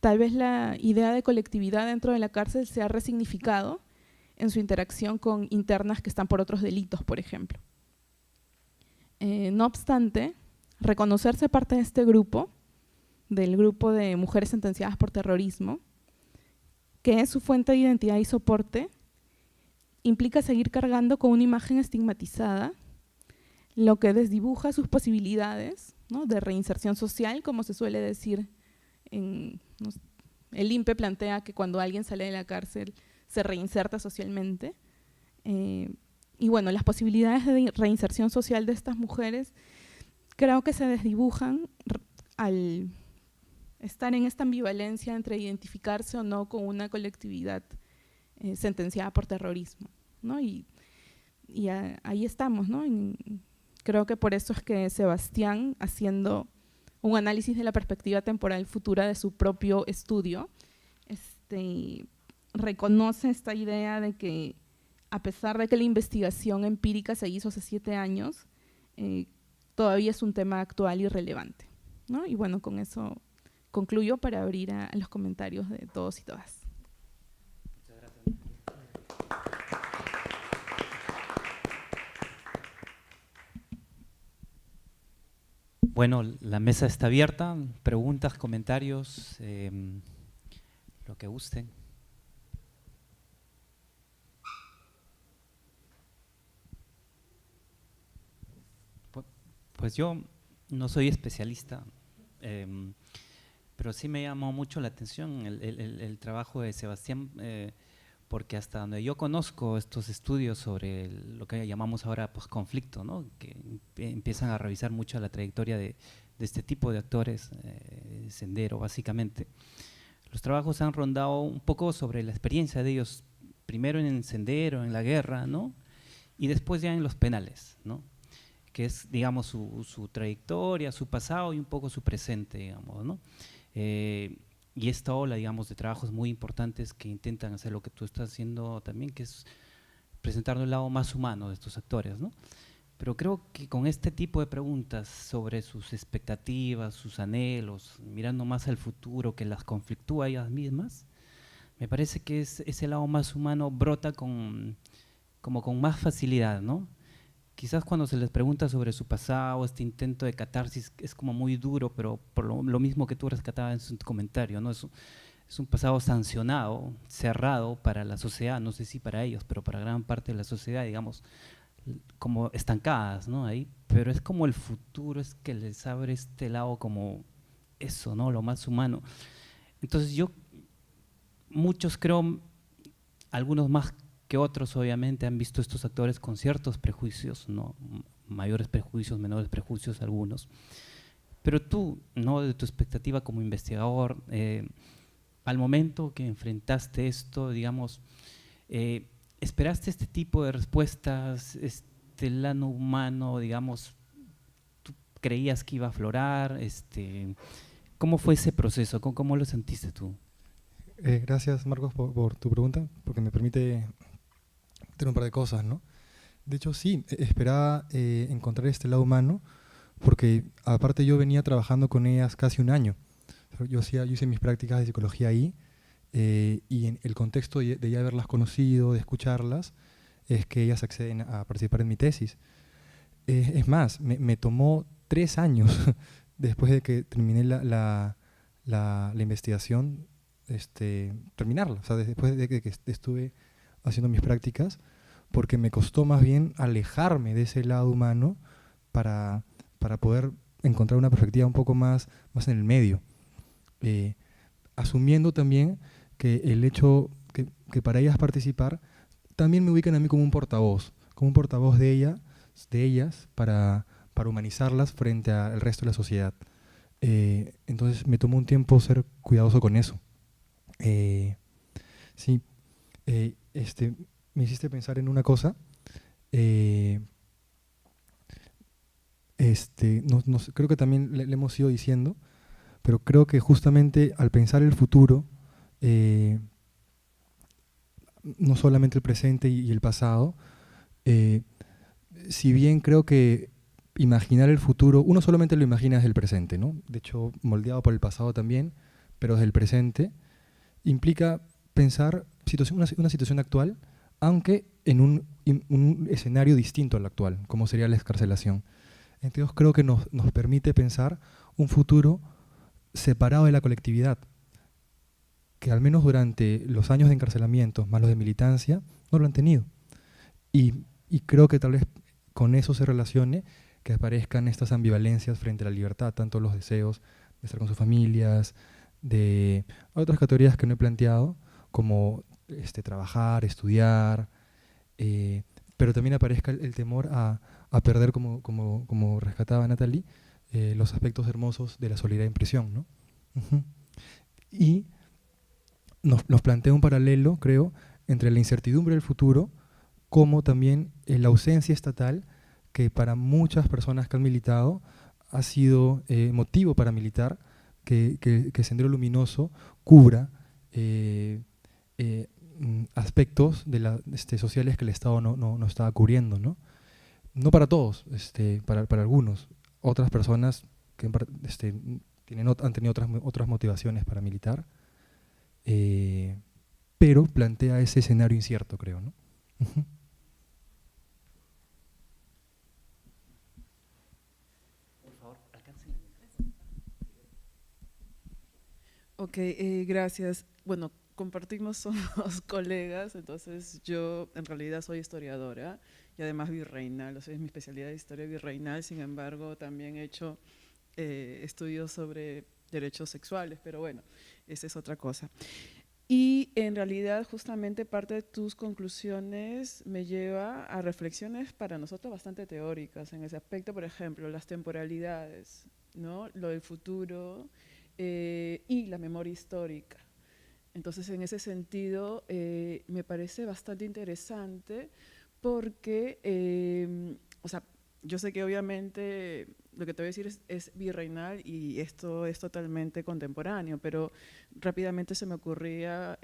tal vez la idea de colectividad dentro de la cárcel se ha resignificado en su interacción con internas que están por otros delitos, por ejemplo. No obstante, reconocerse parte de este grupo, del grupo de mujeres sentenciadas por terrorismo, que es su fuente de identidad y soporte, implica seguir cargando con una imagen estigmatizada, lo que desdibuja sus posibilidades, ¿no?, de reinserción social, como se suele decir. El INPE plantea que cuando alguien sale de la cárcel se reinserta socialmente. Y bueno, las posibilidades de reinserción social de estas mujeres creo que se desdibujan al estar en esta ambivalencia entre identificarse o no con una colectividad sentenciada por terrorismo, ¿no? Y ahí estamos, ¿no? Creo que por eso es que Sebastián, haciendo un análisis de la perspectiva temporal futura de su propio estudio, reconoce esta idea de que, a pesar de que la investigación empírica se hizo hace 7 años, todavía es un tema actual y relevante, ¿no? Y bueno, con eso concluyo para abrir a los comentarios de todos y todas. Muchas gracias. Bueno, la mesa está abierta. Preguntas, comentarios, lo que gusten. Pues yo no soy especialista, pero sí me llamó mucho la atención el trabajo de Sebastián, porque hasta donde yo conozco estos estudios sobre lo que llamamos ahora posconflicto, ¿no? Que empiezan a revisar mucho la trayectoria de este tipo de actores, Sendero básicamente. Los trabajos han rondado un poco sobre la experiencia de ellos, primero en el Sendero, en la guerra, ¿no? Y después ya en los penales, ¿no? Que es, digamos, su trayectoria, su pasado y un poco su presente, digamos, ¿no? Y esta ola, digamos, de trabajos muy importantes que intentan hacer lo que tú estás haciendo también, que es presentar el lado más humano de estos actores, ¿no? Pero creo que con este tipo de preguntas sobre sus expectativas, sus anhelos, mirando más al futuro que las conflictúa ellas mismas, me parece que ese lado más humano brota como con más facilidad, ¿no? Quizás cuando se les pregunta sobre su pasado, este intento de catarsis es como muy duro, pero por lo mismo que tú rescatabas en tu comentario, ¿no? Es un pasado sancionado, cerrado para la sociedad, no sé si para ellos, pero para gran parte de la sociedad, digamos, como estancadas, ¿no? Ahí, pero es como el futuro, es que les abre este lado como eso, ¿no? Lo más humano. Entonces muchos creo, algunos más que otros obviamente han visto estos actores con ciertos prejuicios, ¿no? Mayores prejuicios, menores prejuicios algunos. Pero tú, ¿no? De tu expectativa como investigador, al momento que enfrentaste esto, digamos, ¿esperaste este tipo de respuestas, este lano humano, digamos, tú creías que iba a aflorar? ¿Cómo fue ese proceso? ¿Cómo lo sentiste tú? Gracias, Marcos, por tu pregunta, porque me permite tener un par de cosas, ¿no? De hecho, sí, esperaba encontrar este lado humano, porque aparte yo venía trabajando con ellas casi un año. Yo hice mis prácticas de psicología ahí, y en el contexto de ya haberlas conocido, de escucharlas, es que ellas acceden a participar en mi tesis. Es más, me tomó 3 años después de que terminé la investigación, terminarla, o sea, después de que estuve haciendo mis prácticas, porque me costó más bien alejarme de ese lado humano para poder encontrar una perspectiva un poco más en el medio. Asumiendo también que el hecho que para ellas participar también me ubican a mí como un portavoz de ellas para humanizarlas frente al resto de la sociedad. Entonces me tomó un tiempo ser cuidadoso con eso. Sí, me hiciste pensar en una cosa. Creo que también le hemos ido diciendo, pero creo que justamente al pensar el futuro, no solamente el presente y el pasado, si bien creo que imaginar el futuro, uno solamente lo imagina desde el presente, ¿no? De hecho, moldeado por el pasado también, pero desde el presente, implica pensar una situación actual, aunque en un escenario distinto al actual, como sería la excarcelación. Entonces creo que nos permite pensar un futuro separado de la colectividad, que al menos durante los años de encarcelamiento, más los de militancia, no lo han tenido. Y creo que tal vez con eso se relacione que aparezcan estas ambivalencias frente a la libertad, tanto los deseos de estar con sus familias, de otras categorías que no he planteado, como trabajar, estudiar, pero también aparezca el temor a perder, como rescataba Natalie, los aspectos hermosos de la solidaridad en prisión, ¿no? Uh-huh. Y nos plantea un paralelo, creo, entre la incertidumbre del futuro, como también la ausencia estatal, que para muchas personas que han militado ha sido motivo para militar, que Sendero Luminoso cubra aspectos sociales que el Estado no estaba cubriendo, ¿no? No para todos, para algunos. Otras personas que han tenido otras motivaciones para militar, pero plantea ese escenario incierto, creo, ¿no? Uh-huh. Ok, gracias. Bueno, compartimos, somos colegas, entonces yo en realidad soy historiadora y además virreinal, o sea, es mi especialidad de historia virreinal, sin embargo también he hecho estudios sobre derechos sexuales, pero bueno, esa es otra cosa. Y en realidad justamente parte de tus conclusiones me lleva a reflexiones para nosotros bastante teóricas en ese aspecto, por ejemplo, las temporalidades, ¿no? Lo del futuro y la memoria histórica. Entonces, en ese sentido, me parece bastante interesante porque, o sea, yo sé que obviamente lo que te voy a decir es virreinal y esto es totalmente contemporáneo, pero rápidamente se me ocurría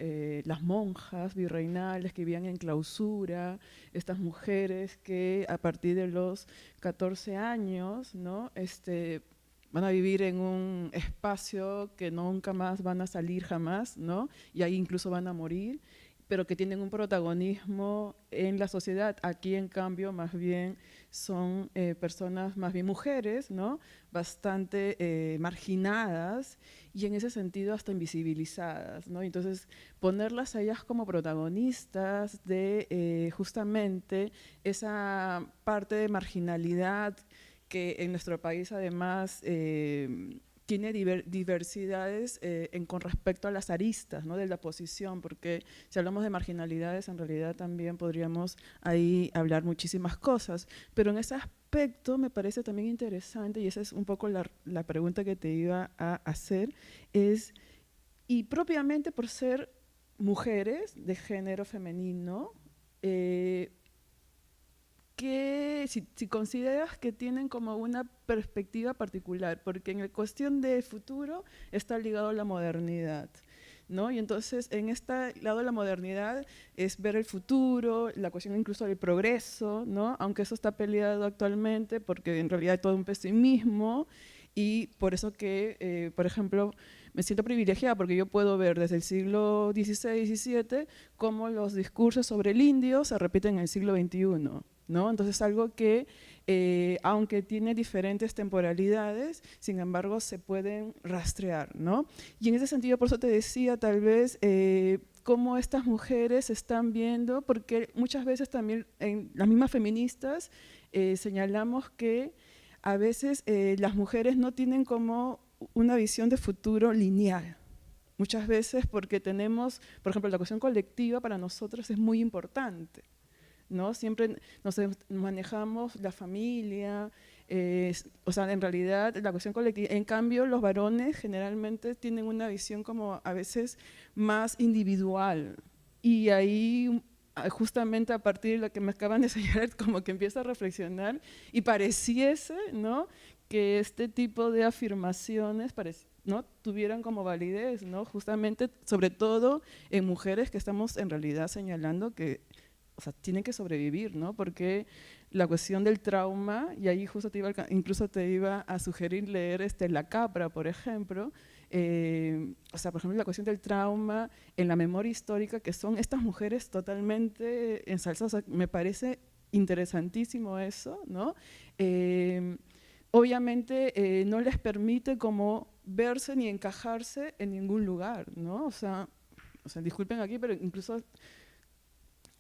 las monjas virreinales que vivían en clausura, estas mujeres que a partir de los 14 años, ¿no? Van a vivir en un espacio que nunca más van a salir jamás, ¿no? Y ahí incluso van a morir, pero que tienen un protagonismo en la sociedad. Aquí, en cambio, más bien son personas, más bien mujeres, ¿no? Bastante marginadas y en ese sentido hasta invisibilizadas, ¿no? Entonces, ponerlas a ellas como protagonistas de justamente esa parte de marginalidad que en nuestro país además tiene diversidades con respecto a las aristas, ¿no? De la posición, porque si hablamos de marginalidades, en realidad también podríamos ahí hablar muchísimas cosas, pero en ese aspecto me parece también interesante, y esa es un poco la pregunta que te iba a hacer, y propiamente por ser mujeres de género femenino, que si consideras que tienen como una perspectiva particular, porque en la cuestión del futuro está ligado a la modernidad, ¿no? Y entonces en este lado de la modernidad es ver el futuro, la cuestión incluso del progreso, ¿no? Aunque eso está peleado actualmente porque en realidad hay todo un pesimismo y por eso que, por ejemplo, me siento privilegiada porque yo puedo ver desde el siglo XVI, XVII cómo los discursos sobre el indio se repiten en el siglo XXI, ¿no? Entonces, algo que, aunque tiene diferentes temporalidades, sin embargo, se pueden rastrear, ¿no? Y en ese sentido, por eso te decía, tal vez, cómo estas mujeres están viendo, porque muchas veces también en las mismas feministas señalamos que a veces las mujeres no tienen como una visión de futuro lineal. Muchas veces porque tenemos, por ejemplo, la cuestión colectiva para nosotros es muy importante, ¿no? Siempre nos manejamos la familia, o sea, en realidad la cuestión colectiva. En cambio, los varones generalmente tienen una visión como a veces más individual. Y ahí, justamente a partir de lo que me acaban de señalar, como que empiezo a reflexionar y pareciese, ¿no?, que este tipo de afirmaciones ¿no?, tuvieran como validez, ¿no?, justamente, sobre todo en mujeres que estamos en realidad señalando que, o sea, tienen que sobrevivir, ¿no? Porque la cuestión del trauma, y ahí justo incluso te iba a sugerir leer La Capra, por ejemplo, o sea, por ejemplo, la cuestión del trauma en la memoria histórica, que son estas mujeres totalmente ensalzadas, o sea, me parece interesantísimo eso, ¿no? Obviamente no les permite como verse ni encajarse en ningún lugar, ¿no? O sea, disculpen aquí, pero incluso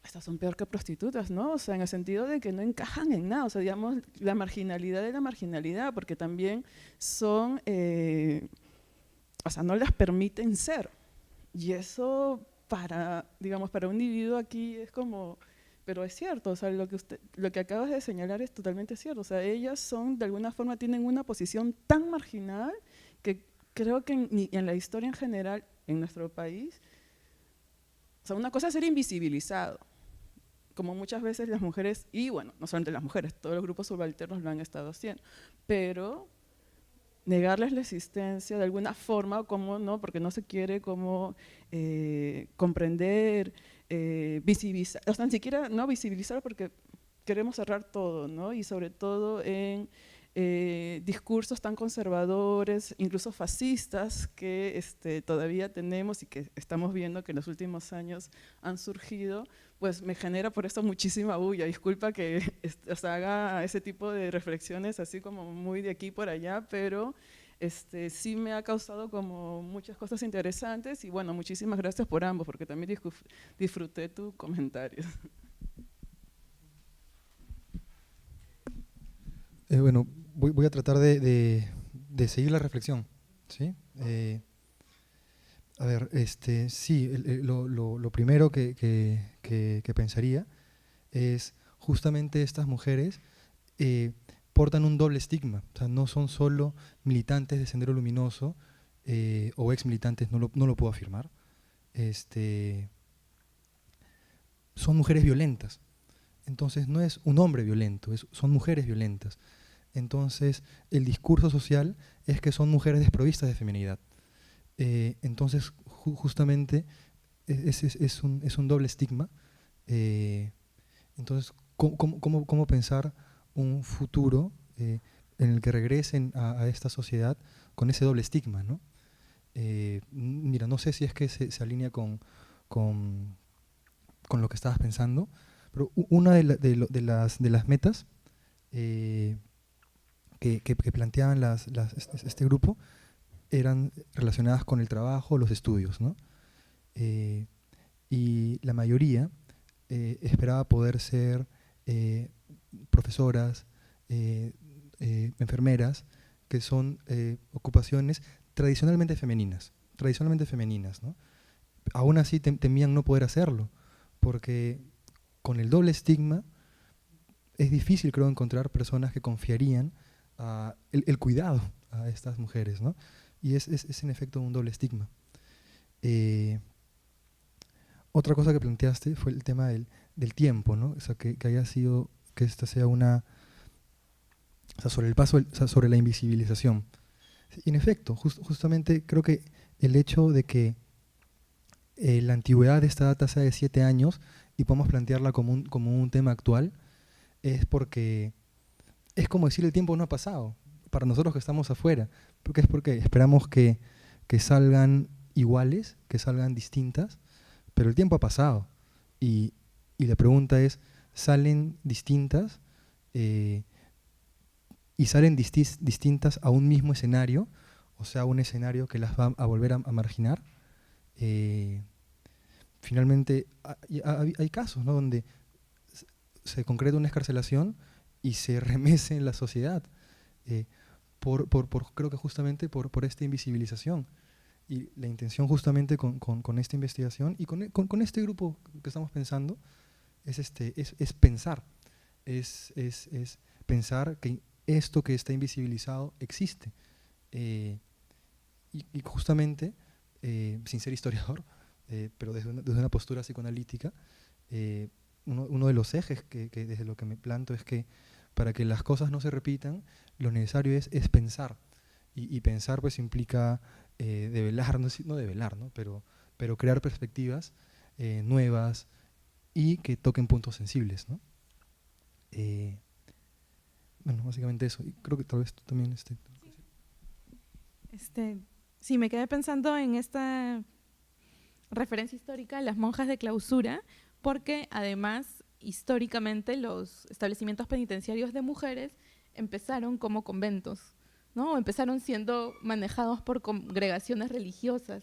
estas son peor que prostitutas, ¿no? O sea, en el sentido de que no encajan en nada, o sea, digamos, la marginalidad de la marginalidad, porque también son, o sea, no las permiten ser. Y eso digamos, para un individuo aquí es como, pero es cierto, o sea, lo que acabas de señalar es totalmente cierto, o sea, ellas son, de alguna forma, tienen una posición tan marginal que creo que en la historia en general, en nuestro país, o sea, una cosa es ser invisibilizado, como muchas veces las mujeres, y bueno, no solamente las mujeres, todos los grupos subalternos lo han estado haciendo, pero negarles la existencia de alguna forma, como no, porque no se quiere como comprender, visibilizar, o sea, ni siquiera no visibilizar porque queremos cerrar todo, ¿no? Y sobre todo en discursos tan conservadores, incluso fascistas, que todavía tenemos y que estamos viendo que en los últimos años han surgido, pues me genera por eso muchísima bulla. Disculpa que o sea, haga ese tipo de reflexiones así como muy de aquí por allá, pero sí me ha causado como muchas cosas interesantes y bueno, muchísimas gracias por ambos, porque también disfruté tu comentario. Bueno, voy a tratar de seguir la reflexión, ¿sí? A ver, sí, lo primero que pensaría es justamente estas mujeres portan un doble estigma, o sea, no son solo militantes de Sendero Luminoso o ex militantes, no lo puedo afirmar, son mujeres violentas. Entonces no es un hombre violento, son mujeres violentas. Entonces el discurso social es que son mujeres desprovistas de feminidad. Entonces justamente es un doble estigma. Entonces, ¿cómo pensar un futuro en el que regresen a esta sociedad con ese doble estigma, ¿no? Mira, no sé si es que se alinea con lo que estabas pensando, pero una de las metas que planteaban este grupo eran relacionadas con el trabajo, los estudios, ¿no? Y la mayoría esperaba poder ser profesoras, enfermeras, que son ocupaciones tradicionalmente femeninas, ¿no? Aún así temían no poder hacerlo, porque con el doble estigma es difícil, creo, encontrar personas que confiarían el cuidado a estas mujeres, ¿no? Y es en efecto un doble estigma. Otra cosa que planteaste fue el tema del tiempo, ¿no? O sea, que haya sido, que esta sea una, o sea, sobre el paso, o sea, sobre la invisibilización. Y en efecto, justamente creo que el hecho de que la antigüedad de esta data sea de 7 años y podemos plantearla como un tema actual, es porque es como decir el tiempo no ha pasado, para nosotros que estamos afuera, porque es porque esperamos que salgan iguales, que salgan distintas, pero el tiempo ha pasado y la pregunta es, ¿salen distintas y salen distintas a un mismo escenario? O sea, un escenario que las va a volver a marginar. Finalmente, hay casos, ¿no?, donde se concreta una escarcelación y se remece en la sociedad, creo que justamente por esta invisibilización. Y la intención justamente con esta investigación y con este grupo que estamos pensando es pensar, es pensar que esto que está invisibilizado existe. Y justamente, sin ser historiador, pero desde una postura psicoanalítica, uno de los ejes que desde lo que me planto es que para que las cosas no se repitan, lo necesario es pensar. Y pensar pues implica develar, no develar, ¿no? Pero crear perspectivas nuevas y que toquen puntos sensibles, ¿no? Bueno, básicamente eso. Y creo que tal vez tú también... Sí, me quedé pensando en esta referencia histórica, las monjas de clausura, porque además históricamente los establecimientos penitenciarios de mujeres empezaron como conventos, ¿no? Empezaron siendo manejados por congregaciones religiosas,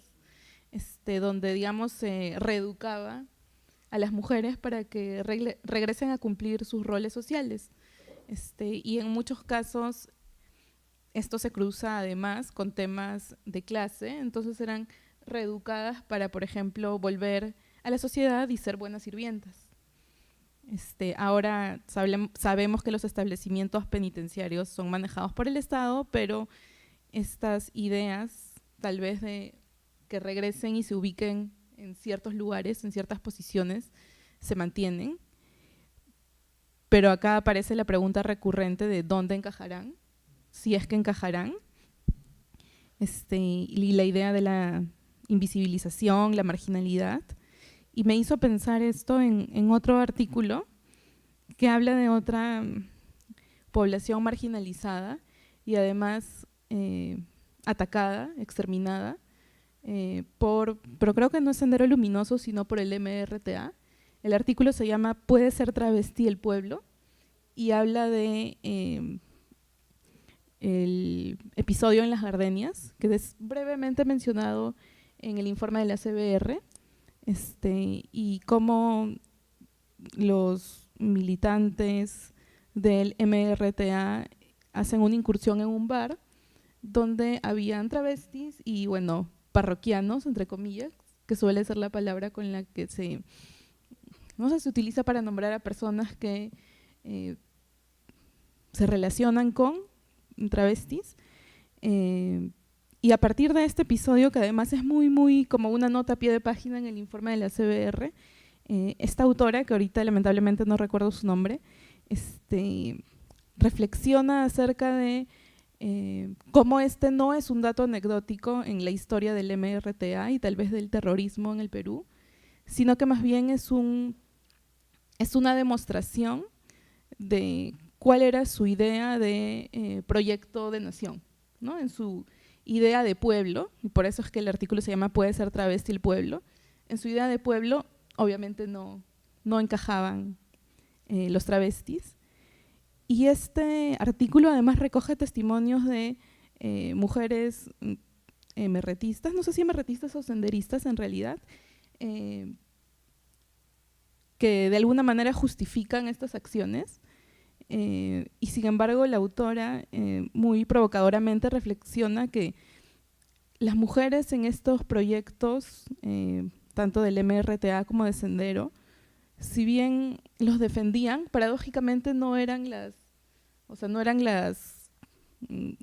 donde, digamos, se reeducaba a las mujeres para que regresen a cumplir sus roles sociales. Y en muchos casos esto se cruza además con temas de clase, entonces eran reeducadas para, por ejemplo, volver a la sociedad y ser buenas sirvientas. Ahora sabemos que los establecimientos penitenciarios son manejados por el Estado, pero estas ideas, tal vez de que regresen y se ubiquen en ciertos lugares, en ciertas posiciones, se mantienen. Pero acá aparece la pregunta recurrente de ¿dónde encajarán? Si es que encajarán. Y la idea de la invisibilización, la marginalidad. Y me hizo pensar esto en otro artículo que habla de otra población marginalizada y además atacada, exterminada, pero creo que no es Sendero Luminoso, sino por el MRTA. El artículo se llama ¿Puede ser travesti el pueblo? Y habla de el episodio en Las Gardenias, que es brevemente mencionado en el informe de la CBR, y cómo los militantes del MRTA hacen una incursión en un bar donde habían travestis y, bueno, parroquianos, entre comillas, que suele ser la palabra con la que no sé, se utiliza para nombrar a personas que se relacionan con travestis. Y a partir de este episodio, que además es muy como una nota a pie de página en el informe de la CBR, esta autora, que ahorita lamentablemente no recuerdo su nombre, reflexiona acerca de cómo este no es un dato anecdótico en la historia del MRTA y tal vez del terrorismo en el Perú, sino que más bien es una demostración de cuál era su idea de proyecto de nación, ¿no? En su idea de pueblo, y por eso es que el artículo se llama Puede ser travesti el pueblo. En su idea de pueblo, obviamente no encajaban los travestis. Y este artículo además recoge testimonios de mujeres emerretistas, no sé si emerretistas o senderistas en realidad, que de alguna manera justifican estas acciones. Y sin embargo la autora muy provocadoramente reflexiona que las mujeres en estos proyectos, tanto del MRTA como de Sendero, si bien los defendían, paradójicamente no eran las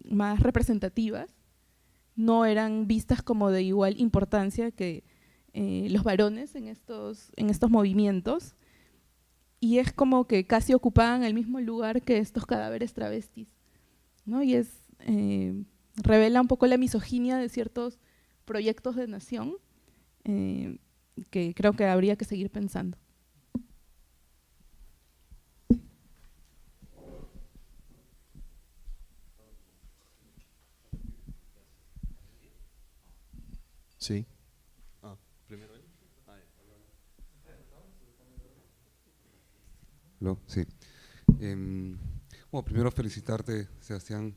más representativas, no eran vistas como de igual importancia que los varones en estos movimientos, y es como que casi ocupaban el mismo lugar que estos cadáveres travestis, ¿no? Y revela un poco la misoginia de ciertos proyectos de nación que creo que habría que seguir pensando. Sí. Primero él. ¿Aló? Sí. Bueno, primero felicitarte, Sebastián,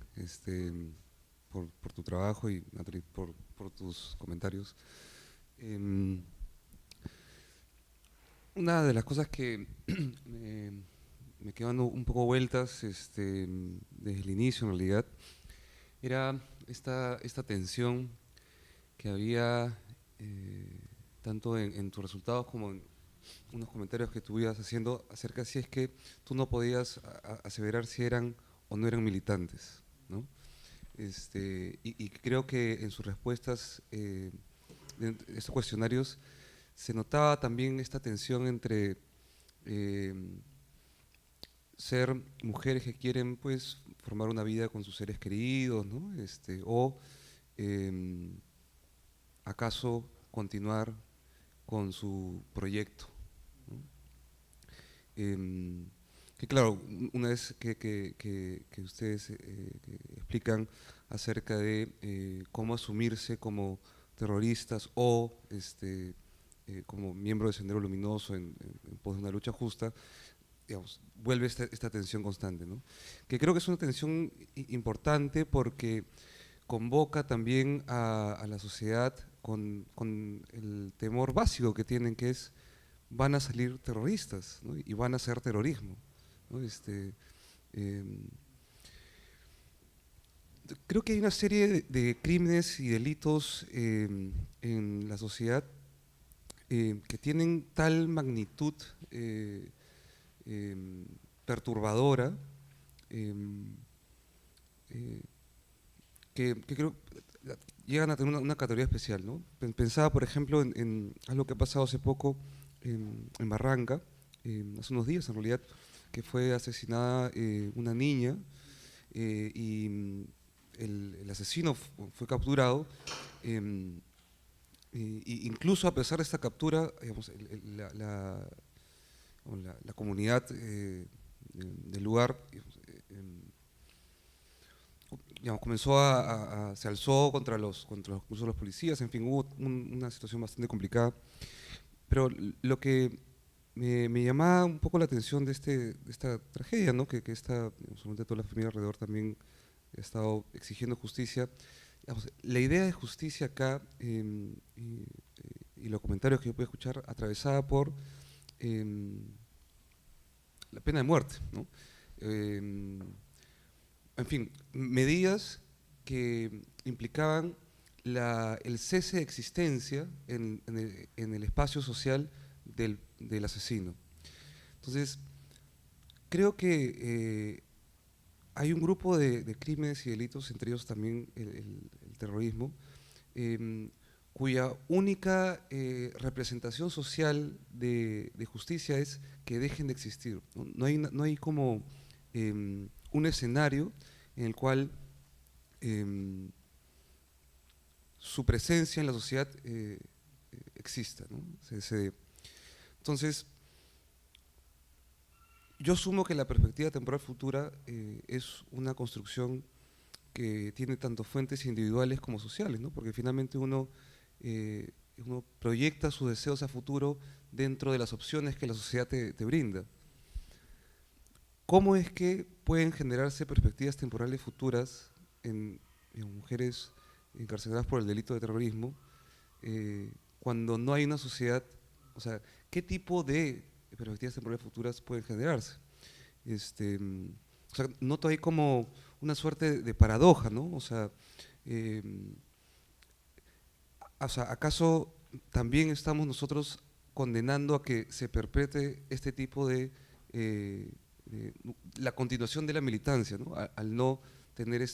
por tu trabajo y Natalie por tus comentarios. Una de las cosas que me quedan un poco vueltas desde el inicio, en realidad, era esta tensión que había tanto en tus resultados como en unos comentarios que tú ibas haciendo acerca si es que tú no podías aseverar si eran o no eran militantes, ¿no? Y creo que en sus respuestas, en estos cuestionarios, se notaba también esta tensión entre ser mujeres que quieren pues formar una vida con sus seres queridos, ¿no? O acaso continuar con su proyecto, ¿no? Que claro, una vez que ustedes explican acerca de cómo asumirse como terroristas o como miembro de Sendero Luminoso en pos de una lucha justa, digamos, vuelve esta tensión constante, ¿no? Que creo que es una tensión importante porque convoca también a la sociedad con el temor básico que tienen, que es van a salir terroristas, ¿no? Y van a hacer terrorismo, ¿no? Creo que hay una serie de crímenes y delitos en la sociedad que tienen tal magnitud perturbadora que creo llegan a tener una categoría especial, ¿no? Pensaba, por ejemplo, en algo que ha pasado hace poco en Barranca, hace unos días en realidad, que fue asesinada una niña y el asesino fue capturado. Incluso a pesar de esta captura, digamos, la comunidad del lugar digamos, se alzó contra los policías, en fin, hubo una situación bastante complicada. Pero lo que me llamaba un poco la atención de esta tragedia, ¿no? que seguramente toda la familia alrededor también ha estado exigiendo justicia. Digamos, la idea de justicia acá, y los comentarios que yo pude escuchar, atravesada por la pena de muerte, ¿no? En fin, medidas que implicaban el cese de existencia en el espacio social del asesino. Entonces, creo que hay un grupo de crímenes y delitos, entre ellos también el terrorismo, cuya única representación social de justicia es que dejen de existir, ¿no? No hay como un escenario en el cual su presencia en la sociedad exista, ¿no? Entonces, yo asumo que la perspectiva temporal futura es una construcción que tiene tanto fuentes individuales como sociales, ¿no? Porque finalmente uno proyecta sus deseos a futuro dentro de las opciones que la sociedad te brinda. ¿Cómo es que pueden generarse perspectivas temporales futuras en mujeres encarceladas por el delito de terrorismo cuando no hay una sociedad? O sea, ¿qué tipo de perspectivas temporales futuras pueden generarse? O sea, noto ahí como una suerte de paradoja, ¿no? O sea, ¿acaso también estamos nosotros condenando a que se perpetre este tipo de la continuación de la militancia, ¿no? Al no tener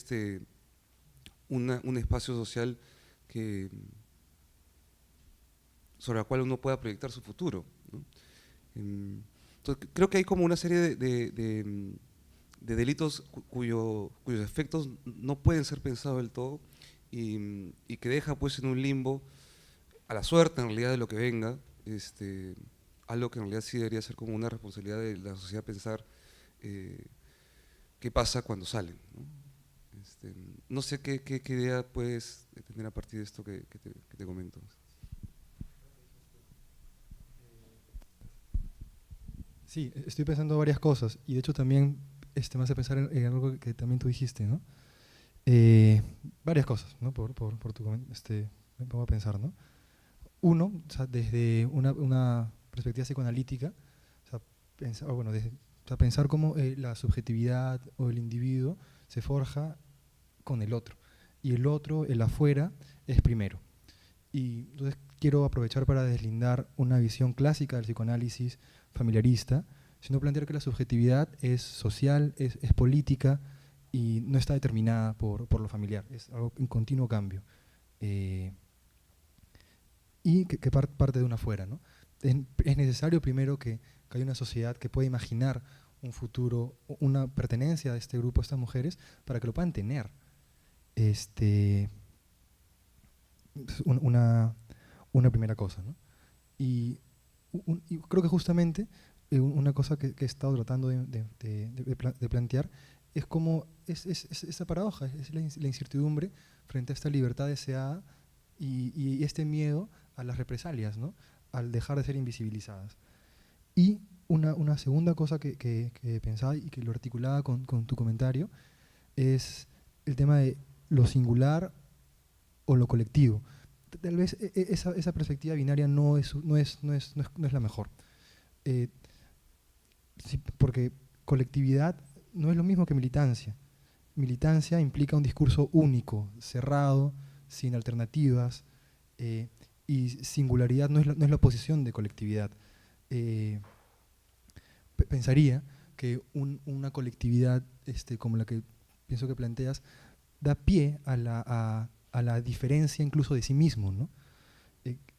un espacio social sobre el cual uno pueda proyectar su futuro, ¿no? Entonces, creo que hay como una serie de delitos cuyos efectos no pueden ser pensados del todo y que deja pues en un limbo a la suerte en realidad de lo que venga, algo que en realidad sí debería ser como una responsabilidad de la sociedad pensar qué pasa cuando salen, ¿no? No sé qué idea puedes tener a partir de esto que te comento. Sí, estoy pensando varias cosas y de hecho también me hace pensar en algo que también tú dijiste, ¿no? Varias cosas, ¿no? Por tu me pongo a pensar, ¿no? Uno, o sea, desde una perspectiva psicoanalítica, o sea, pensar cómo la subjetividad o el individuo se forja con el otro, y el otro, el afuera, es primero. Y entonces quiero aprovechar para deslindar una visión clásica del psicoanálisis familiarista, sino plantear que la subjetividad es social, es política y no está determinada por lo familiar, es algo en continuo cambio. Y que parte de una afuera, ¿no? Es necesario primero que haya una sociedad que pueda imaginar un futuro, una pertenencia a este grupo, a estas mujeres, para que lo puedan tener. Una primera cosa, ¿no? Y creo que justamente una cosa que he estado tratando de plantear es como esa paradoja, es la incertidumbre frente a esta libertad deseada y este miedo a las represalias, ¿no? Al dejar de ser invisibilizadas. Y una segunda cosa que pensaba y que lo articulaba con tu comentario es el tema de lo singular o lo colectivo. Tal vez esa perspectiva binaria no es la mejor. Sí, porque colectividad no es lo mismo que militancia. Militancia implica un discurso único, cerrado, sin alternativas, y singularidad no es la oposición de colectividad. Pensaría que una colectividad como la que pienso que planteas da pie a la diferencia incluso de sí mismo, ¿no?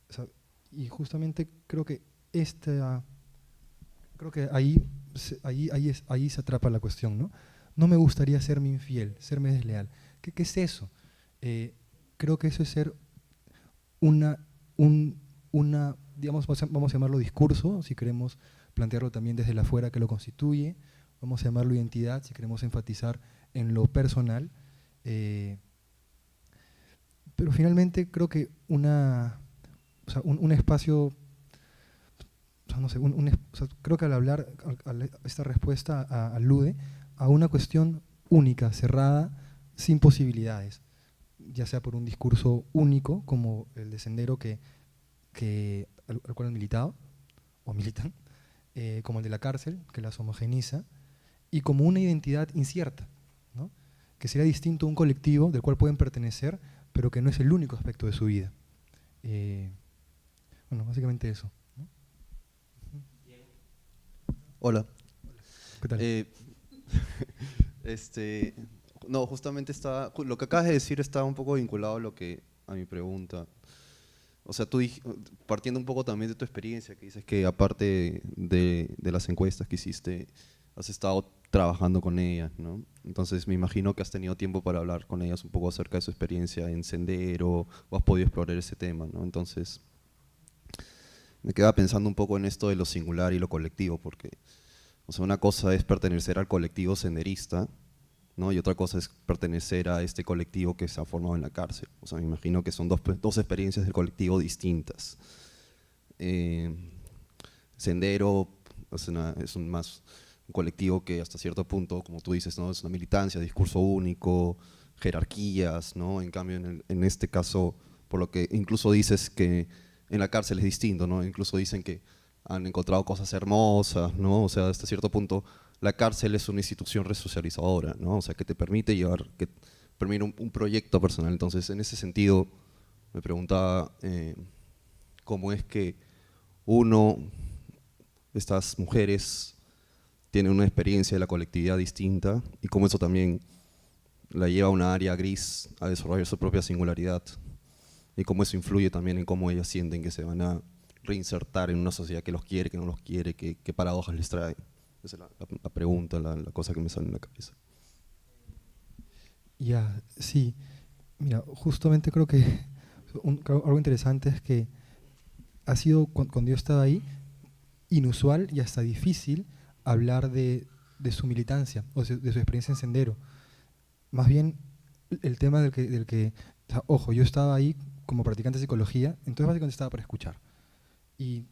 O sea, y justamente creo que ahí se atrapa la cuestión, ¿no? No me gustaría serme infiel, serme desleal. ¿Qué es eso? Creo que eso es ser digamos, vamos a llamarlo discurso, si queremos plantearlo también desde la afuera que lo constituye, vamos a llamarlo identidad, si queremos enfatizar en lo personal, pero finalmente creo que un espacio, o sea, no sé, creo que al hablar, esta respuesta alude a una cuestión única, cerrada, sin posibilidades, ya sea por un discurso único, como el de Sendero al cual han militado, o militan, como el de la cárcel, que las homogeniza, y como una identidad incierta, ¿no? Que sería distinto a un colectivo del cual pueden pertenecer, pero que no es el único aspecto de su vida. Bueno, básicamente eso, ¿no? Hola. ¿Qué tal? No, justamente lo que acabas de decir está un poco vinculado a mi pregunta. O sea, partiendo un poco también de tu experiencia, que dices que aparte de las encuestas que hiciste, has estado trabajando con ellas, ¿no? Entonces me imagino que has tenido tiempo para hablar con ellas un poco acerca de su experiencia en Sendero, o has podido explorar ese tema, ¿no? Entonces me quedaba pensando un poco en esto de lo singular y lo colectivo, porque, o sea, una cosa es pertenecer al colectivo senderista, ¿no? Y otra cosa es pertenecer a este colectivo que se ha formado en la cárcel. O sea, me imagino que son dos experiencias del colectivo distintas. Sendero es un colectivo que hasta cierto punto, como tú dices, ¿no? Es una militancia, discurso único, jerarquías, ¿no? En cambio, en este caso, por lo que incluso dices que en la cárcel es distinto, ¿no? Incluso dicen que han encontrado cosas hermosas, ¿no? O sea, hasta cierto punto la cárcel es una institución resocializadora, ¿no? O sea, que te permite permite un proyecto personal. Entonces, en ese sentido, me preguntaba cómo es que estas mujeres tienen una experiencia de la colectividad distinta y cómo eso también la lleva a una área gris a desarrollar su propia singularidad y cómo eso influye también en cómo ellas sienten que se van a reinsertar en una sociedad que los quiere, que no los quiere, qué paradojas les trae. Esa es la pregunta, la cosa que me sale en la cabeza. Ya, sí. Mira, justamente creo que algo interesante es que ha sido, cuando yo estaba ahí, inusual y hasta difícil hablar de su militancia o de su experiencia en Sendero. Más bien, el tema del que o sea, ojo, yo estaba ahí como practicante de psicología, entonces básicamente estaba para escuchar. Y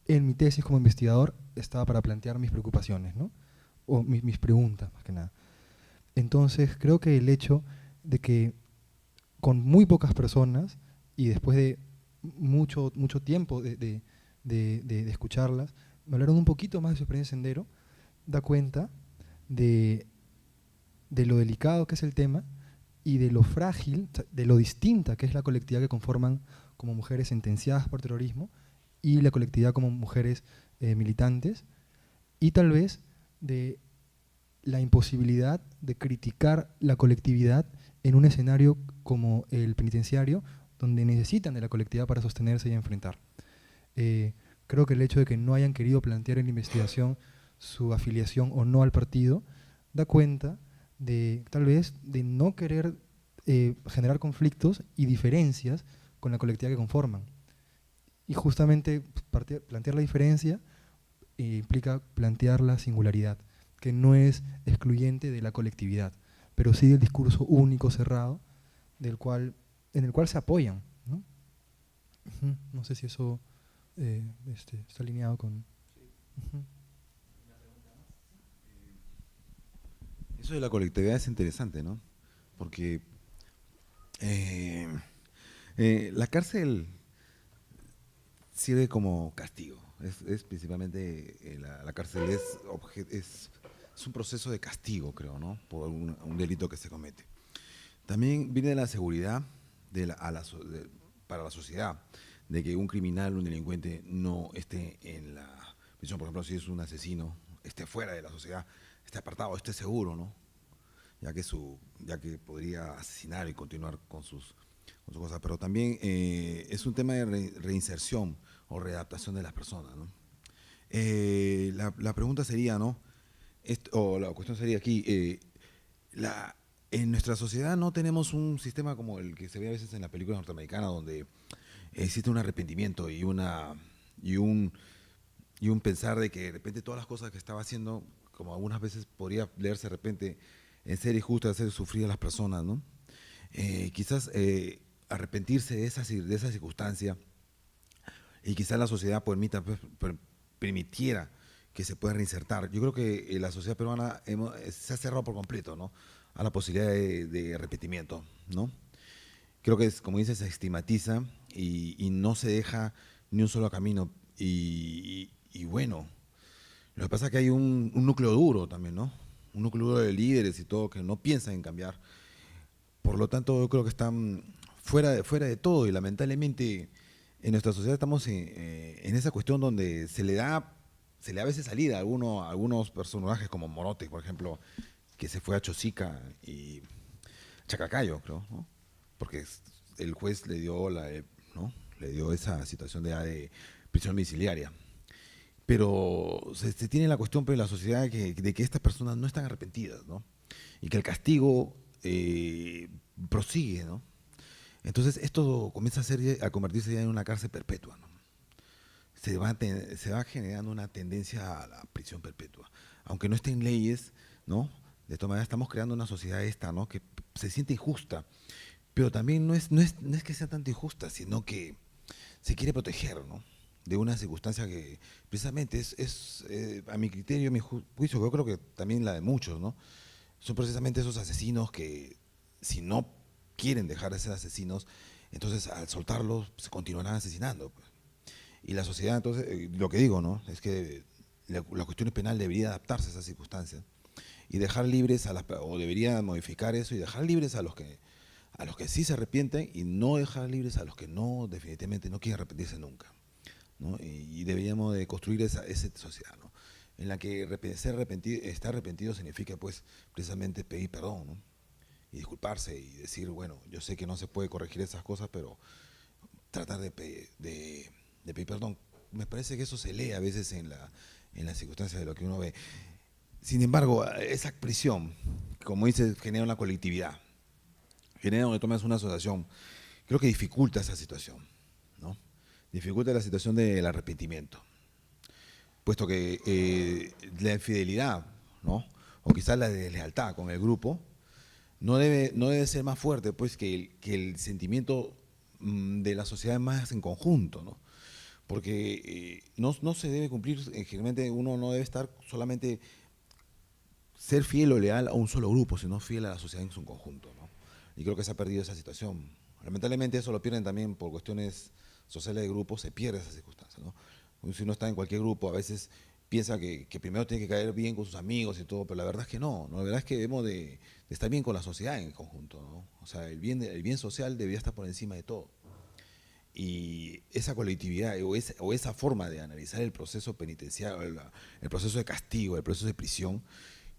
en mi tesis como investigador estaba para plantear mis preocupaciones, ¿no? O mis preguntas, más que nada. Entonces, creo que el hecho de que con muy pocas personas y después de mucho tiempo de escucharlas, me hablaron un poquito más de su experiencia en Sendero, da cuenta de lo delicado que es el tema y de lo frágil, de lo distinta que es la colectividad que conforman como mujeres sentenciadas por terrorismo y la colectividad como mujeres militantes, y tal vez de la imposibilidad de criticar la colectividad en un escenario como el penitenciario, donde necesitan de la colectividad para sostenerse y enfrentar. Creo que el hecho de que no hayan querido plantear en la investigación su afiliación o no al partido da cuenta de, tal vez, de no querer generar conflictos y diferencias con la colectividad que conforman. Y justamente plantear la diferencia implica plantear la singularidad, que no es excluyente de la colectividad, pero sí del discurso único, cerrado, en el cual se apoyan, ¿no? No sé si eso está alineado con... Eso de la colectividad es interesante, ¿no? Porque la cárcel sirve como castigo. Es principalmente la cárcel es un proceso de castigo, creo, ¿no? Por un delito que se comete. También viene de la seguridad para la sociedad, de que un criminal, un delincuente no esté en la prisión. Por ejemplo, si es un asesino, esté fuera de la sociedad, esté apartado, esté seguro, ¿no? Ya que podría asesinar y continuar con sus cosas. Pero también es un tema de reinserción o readaptación de las personas, ¿no? La pregunta sería, ¿no? O la cuestión sería aquí, en nuestra sociedad no tenemos un sistema como el que se ve a veces en las películas norteamericanas, donde existe un arrepentimiento y un pensar de que de repente todas las cosas que estaba haciendo, como algunas veces podría leerse de repente en ser injusto, hacer sufrir a las personas, ¿no? Quizás arrepentirse de esa circunstancia, y quizás la sociedad permitiera que se pueda reinsertar. Yo creo que la sociedad peruana se ha cerrado por completo, ¿no?, a la posibilidad de arrepentimiento, ¿no? Creo que, como dices, se estigmatiza y no se deja ni un solo camino. Y bueno, lo que pasa es que hay un núcleo duro también, ¿no? Un núcleo duro de líderes y todo que no piensan en cambiar. Por lo tanto, yo creo que están fuera de todo y lamentablemente en nuestra sociedad estamos en esa cuestión donde se le da a veces salida a algunos personajes como Morote, por ejemplo, que se fue a Chosica y Chacacayo, creo, ¿no? Porque el juez le dio ¿no? Le dio esa situación de prisión domiciliaria. Pero se tiene la cuestión pues, en la sociedad de que estas personas no están arrepentidas, ¿no? Y que el castigo prosigue, ¿no? Entonces esto comienza a convertirse ya en una cárcel perpetua, ¿no? Se va generando una tendencia a la prisión perpetua. Aunque no estén leyes, ¿no? De todas maneras estamos creando una sociedad ¿no? Que se siente injusta, pero también no es que sea tanto injusta, sino que se quiere proteger, ¿no? De una circunstancia que precisamente a mi criterio, a mi juicio, yo creo que también la de muchos, ¿no? Son precisamente esos asesinos que si no quieren dejar de ser asesinos, entonces al soltarlos se continuarán asesinando, pues. Y la sociedad, entonces, lo que digo, ¿no? Es que la cuestión penal debería adaptarse a esas circunstancias y dejar libres o debería modificar eso y dejar libres a los que sí se arrepienten y no dejar libres a los que no, definitivamente no quieren arrepentirse nunca, ¿no? Y deberíamos de construir esa sociedad, ¿no? En la que estar arrepentido significa pues precisamente pedir perdón, ¿no? Y disculparse y decir, bueno, yo sé que no se puede corregir esas cosas, pero tratar de pedir perdón. Me parece que eso se lee a veces en las circunstancias de lo que uno ve. Sin embargo, esa prisión, como dice, genera una colectividad, genera donde tomas una asociación, creo que dificulta esa situación, ¿no? Dificulta la situación del arrepentimiento, puesto que la infidelidad, ¿no? O quizás la deslealtad con el grupo, no debe ser más fuerte pues, que el sentimiento de la sociedad más en conjunto, ¿no? Porque no se debe cumplir, generalmente uno no debe estar solamente ser fiel o leal a un solo grupo, sino fiel a la sociedad en su conjunto, ¿no? Y creo que se ha perdido esa situación. Lamentablemente eso lo pierden también por cuestiones sociales de grupo, se pierde esa circunstancia, ¿no? Si uno está en cualquier grupo, a veces piensa que primero tiene que caer bien con sus amigos y todo, pero la verdad es que no, la verdad es que debemos de estar bien con la sociedad en conjunto, ¿no? O sea, el bien social debería estar por encima de todo. Y esa colectividad o esa forma de analizar el proceso penitenciario, el proceso de castigo, el proceso de prisión,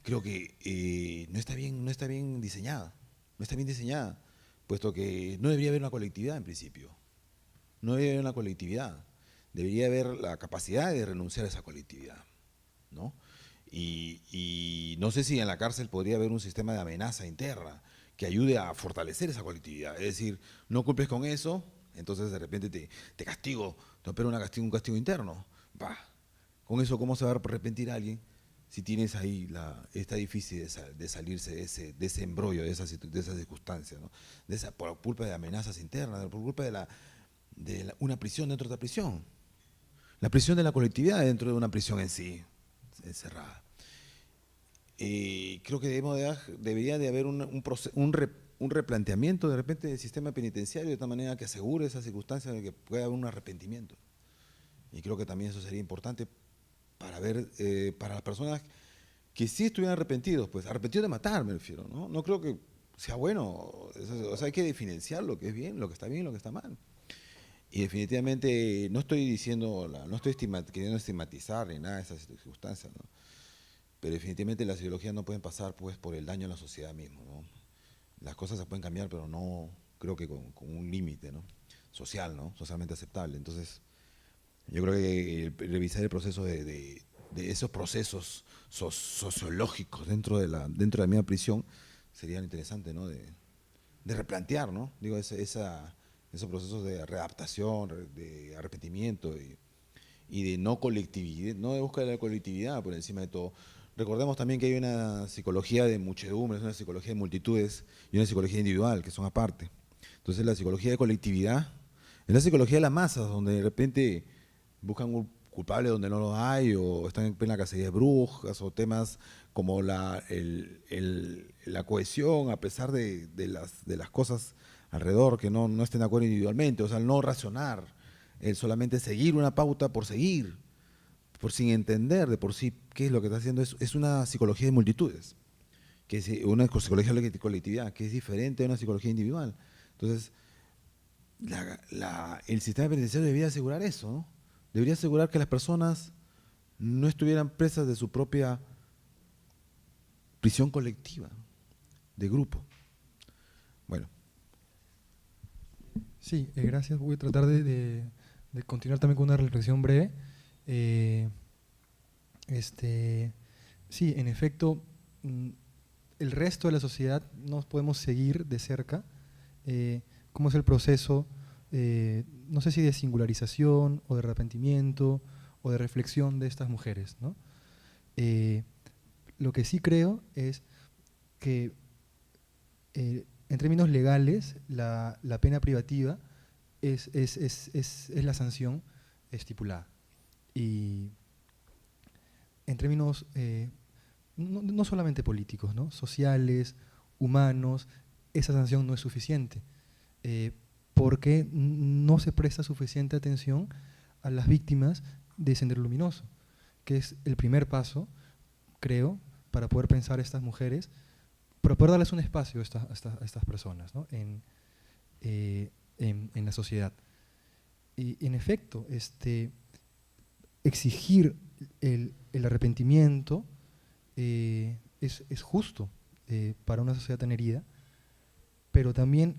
creo que no está bien diseñada, puesto que no debería haber una colectividad en principio, no debería haber una colectividad, debería haber la capacidad de renunciar a esa colectividad, ¿no? Y no sé si en la cárcel podría haber un sistema de amenaza interna que ayude a fortalecer esa colectividad, es decir, no cumples con eso, entonces de repente te castigo, te opera un castigo interno. Bah, con eso, ¿cómo se va a arrepentir alguien si tienes ahí está difícil de salirse de ese embrollo, de esa circunstancia, ¿no? Por culpa de amenazas internas, por culpa de una prisión dentro de otra prisión. La prisión de la colectividad dentro de una prisión en sí, encerrada. Creo que debería de haber un replanteamiento de repente del sistema penitenciario de tal manera que asegure esa circunstancia de que pueda haber un arrepentimiento. Y creo que también eso sería importante para ver, para las personas que sí estuvieran arrepentidos, pues arrepentidos de matar, me refiero, ¿no? No creo que sea bueno, o sea, hay que diferenciar lo que es bien, lo que está bien y lo que está mal. Y definitivamente no estoy queriendo estigmatizar ni nada de esas circunstancias, ¿no? Pero definitivamente las ideologías no pueden pasar pues por el daño a la sociedad mismo, ¿no? Las cosas se pueden cambiar, pero no creo que con un límite, ¿no? Social, ¿no? Socialmente aceptable. Entonces, yo creo que revisar el proceso de esos procesos sociológicos dentro de la misma prisión sería interesante, ¿no? De replantear, ¿no? Digo, esos procesos de readaptación, de arrepentimiento y de no colectividad, no de búsqueda de la colectividad por encima de todo. Recordemos también que hay una psicología de muchedumbres, una psicología de multitudes y una psicología individual, que son aparte. Entonces la psicología de colectividad es la psicología de las masas, donde de repente buscan un culpable donde no lo hay, o están en plena cacería de brujas, o temas como la cohesión, a pesar de las cosas alrededor, que no estén de acuerdo individualmente, o sea, el no racionar, el solamente seguir una pauta por seguir, sin entender de por sí qué es lo que está haciendo, es una psicología de multitudes. que es una psicología de la colectividad, que es diferente a una psicología individual. Entonces, el sistema penitenciario debería asegurar eso, ¿no? Debería asegurar que las personas no estuvieran presas de su propia prisión colectiva, de grupo. Bueno. Sí, gracias. Voy a tratar de continuar también con una reflexión breve. Sí, en efecto, el resto de la sociedad no podemos seguir de cerca cómo es el proceso, no sé si de singularización o de arrepentimiento o de reflexión de estas mujeres, ¿no? Lo que sí creo es que en términos legales la pena privativa es la sanción estipulada. Y en términos no solamente políticos, ¿no? Sociales, humanos, esa sanción no es suficiente, porque no se presta suficiente atención a las víctimas de Sendero Luminoso, que es el primer paso, creo, para poder pensar a estas mujeres, para poder darles un espacio a estas personas, ¿no? en la sociedad. Y en efecto, exigir el arrepentimiento es justo para una sociedad tan herida, pero también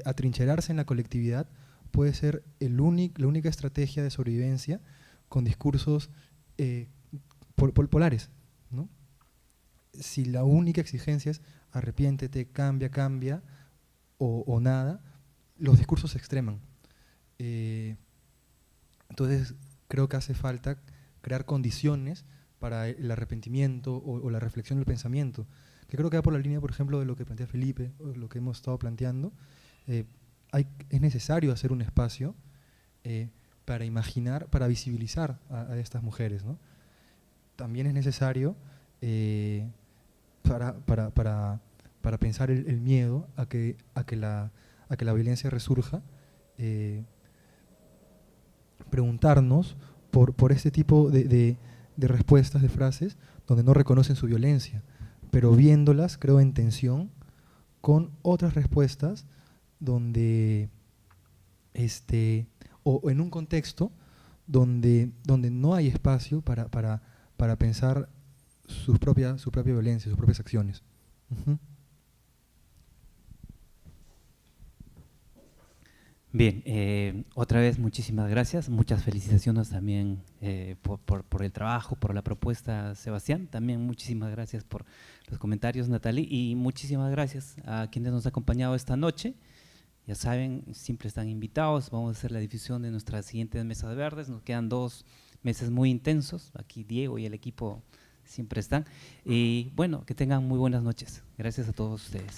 atrincherarse en la colectividad puede ser la única estrategia de sobrevivencia con discursos polares, ¿no? Si la única exigencia es arrepiéntete, cambia o nada, los discursos se extreman. Entonces creo que hace falta crear condiciones para el arrepentimiento o la reflexión del pensamiento, que creo que va por la línea, por ejemplo, de lo que plantea Felipe, o lo que hemos estado planteando. Es necesario hacer un espacio para imaginar, para visibilizar a estas mujeres, ¿no? También es necesario para pensar el miedo a que la violencia resurja, preguntarnos por este tipo de respuestas, de frases, donde no reconocen su violencia, pero viéndolas, creo, en tensión con otras respuestas donde, o en un contexto donde no hay espacio para pensar su propia violencia, sus propias acciones. Bien, otra vez muchísimas gracias, muchas felicitaciones también por el trabajo, por la propuesta, Sebastián. También muchísimas gracias por los comentarios, Natalie, y muchísimas gracias a quienes nos han acompañado esta noche. Ya saben, siempre están invitados. Vamos a hacer la difusión de nuestras siguientes mesas verdes. Nos quedan 2 meses muy intensos. Aquí Diego y el equipo siempre están. Y bueno, que tengan muy buenas noches. Gracias a todos ustedes.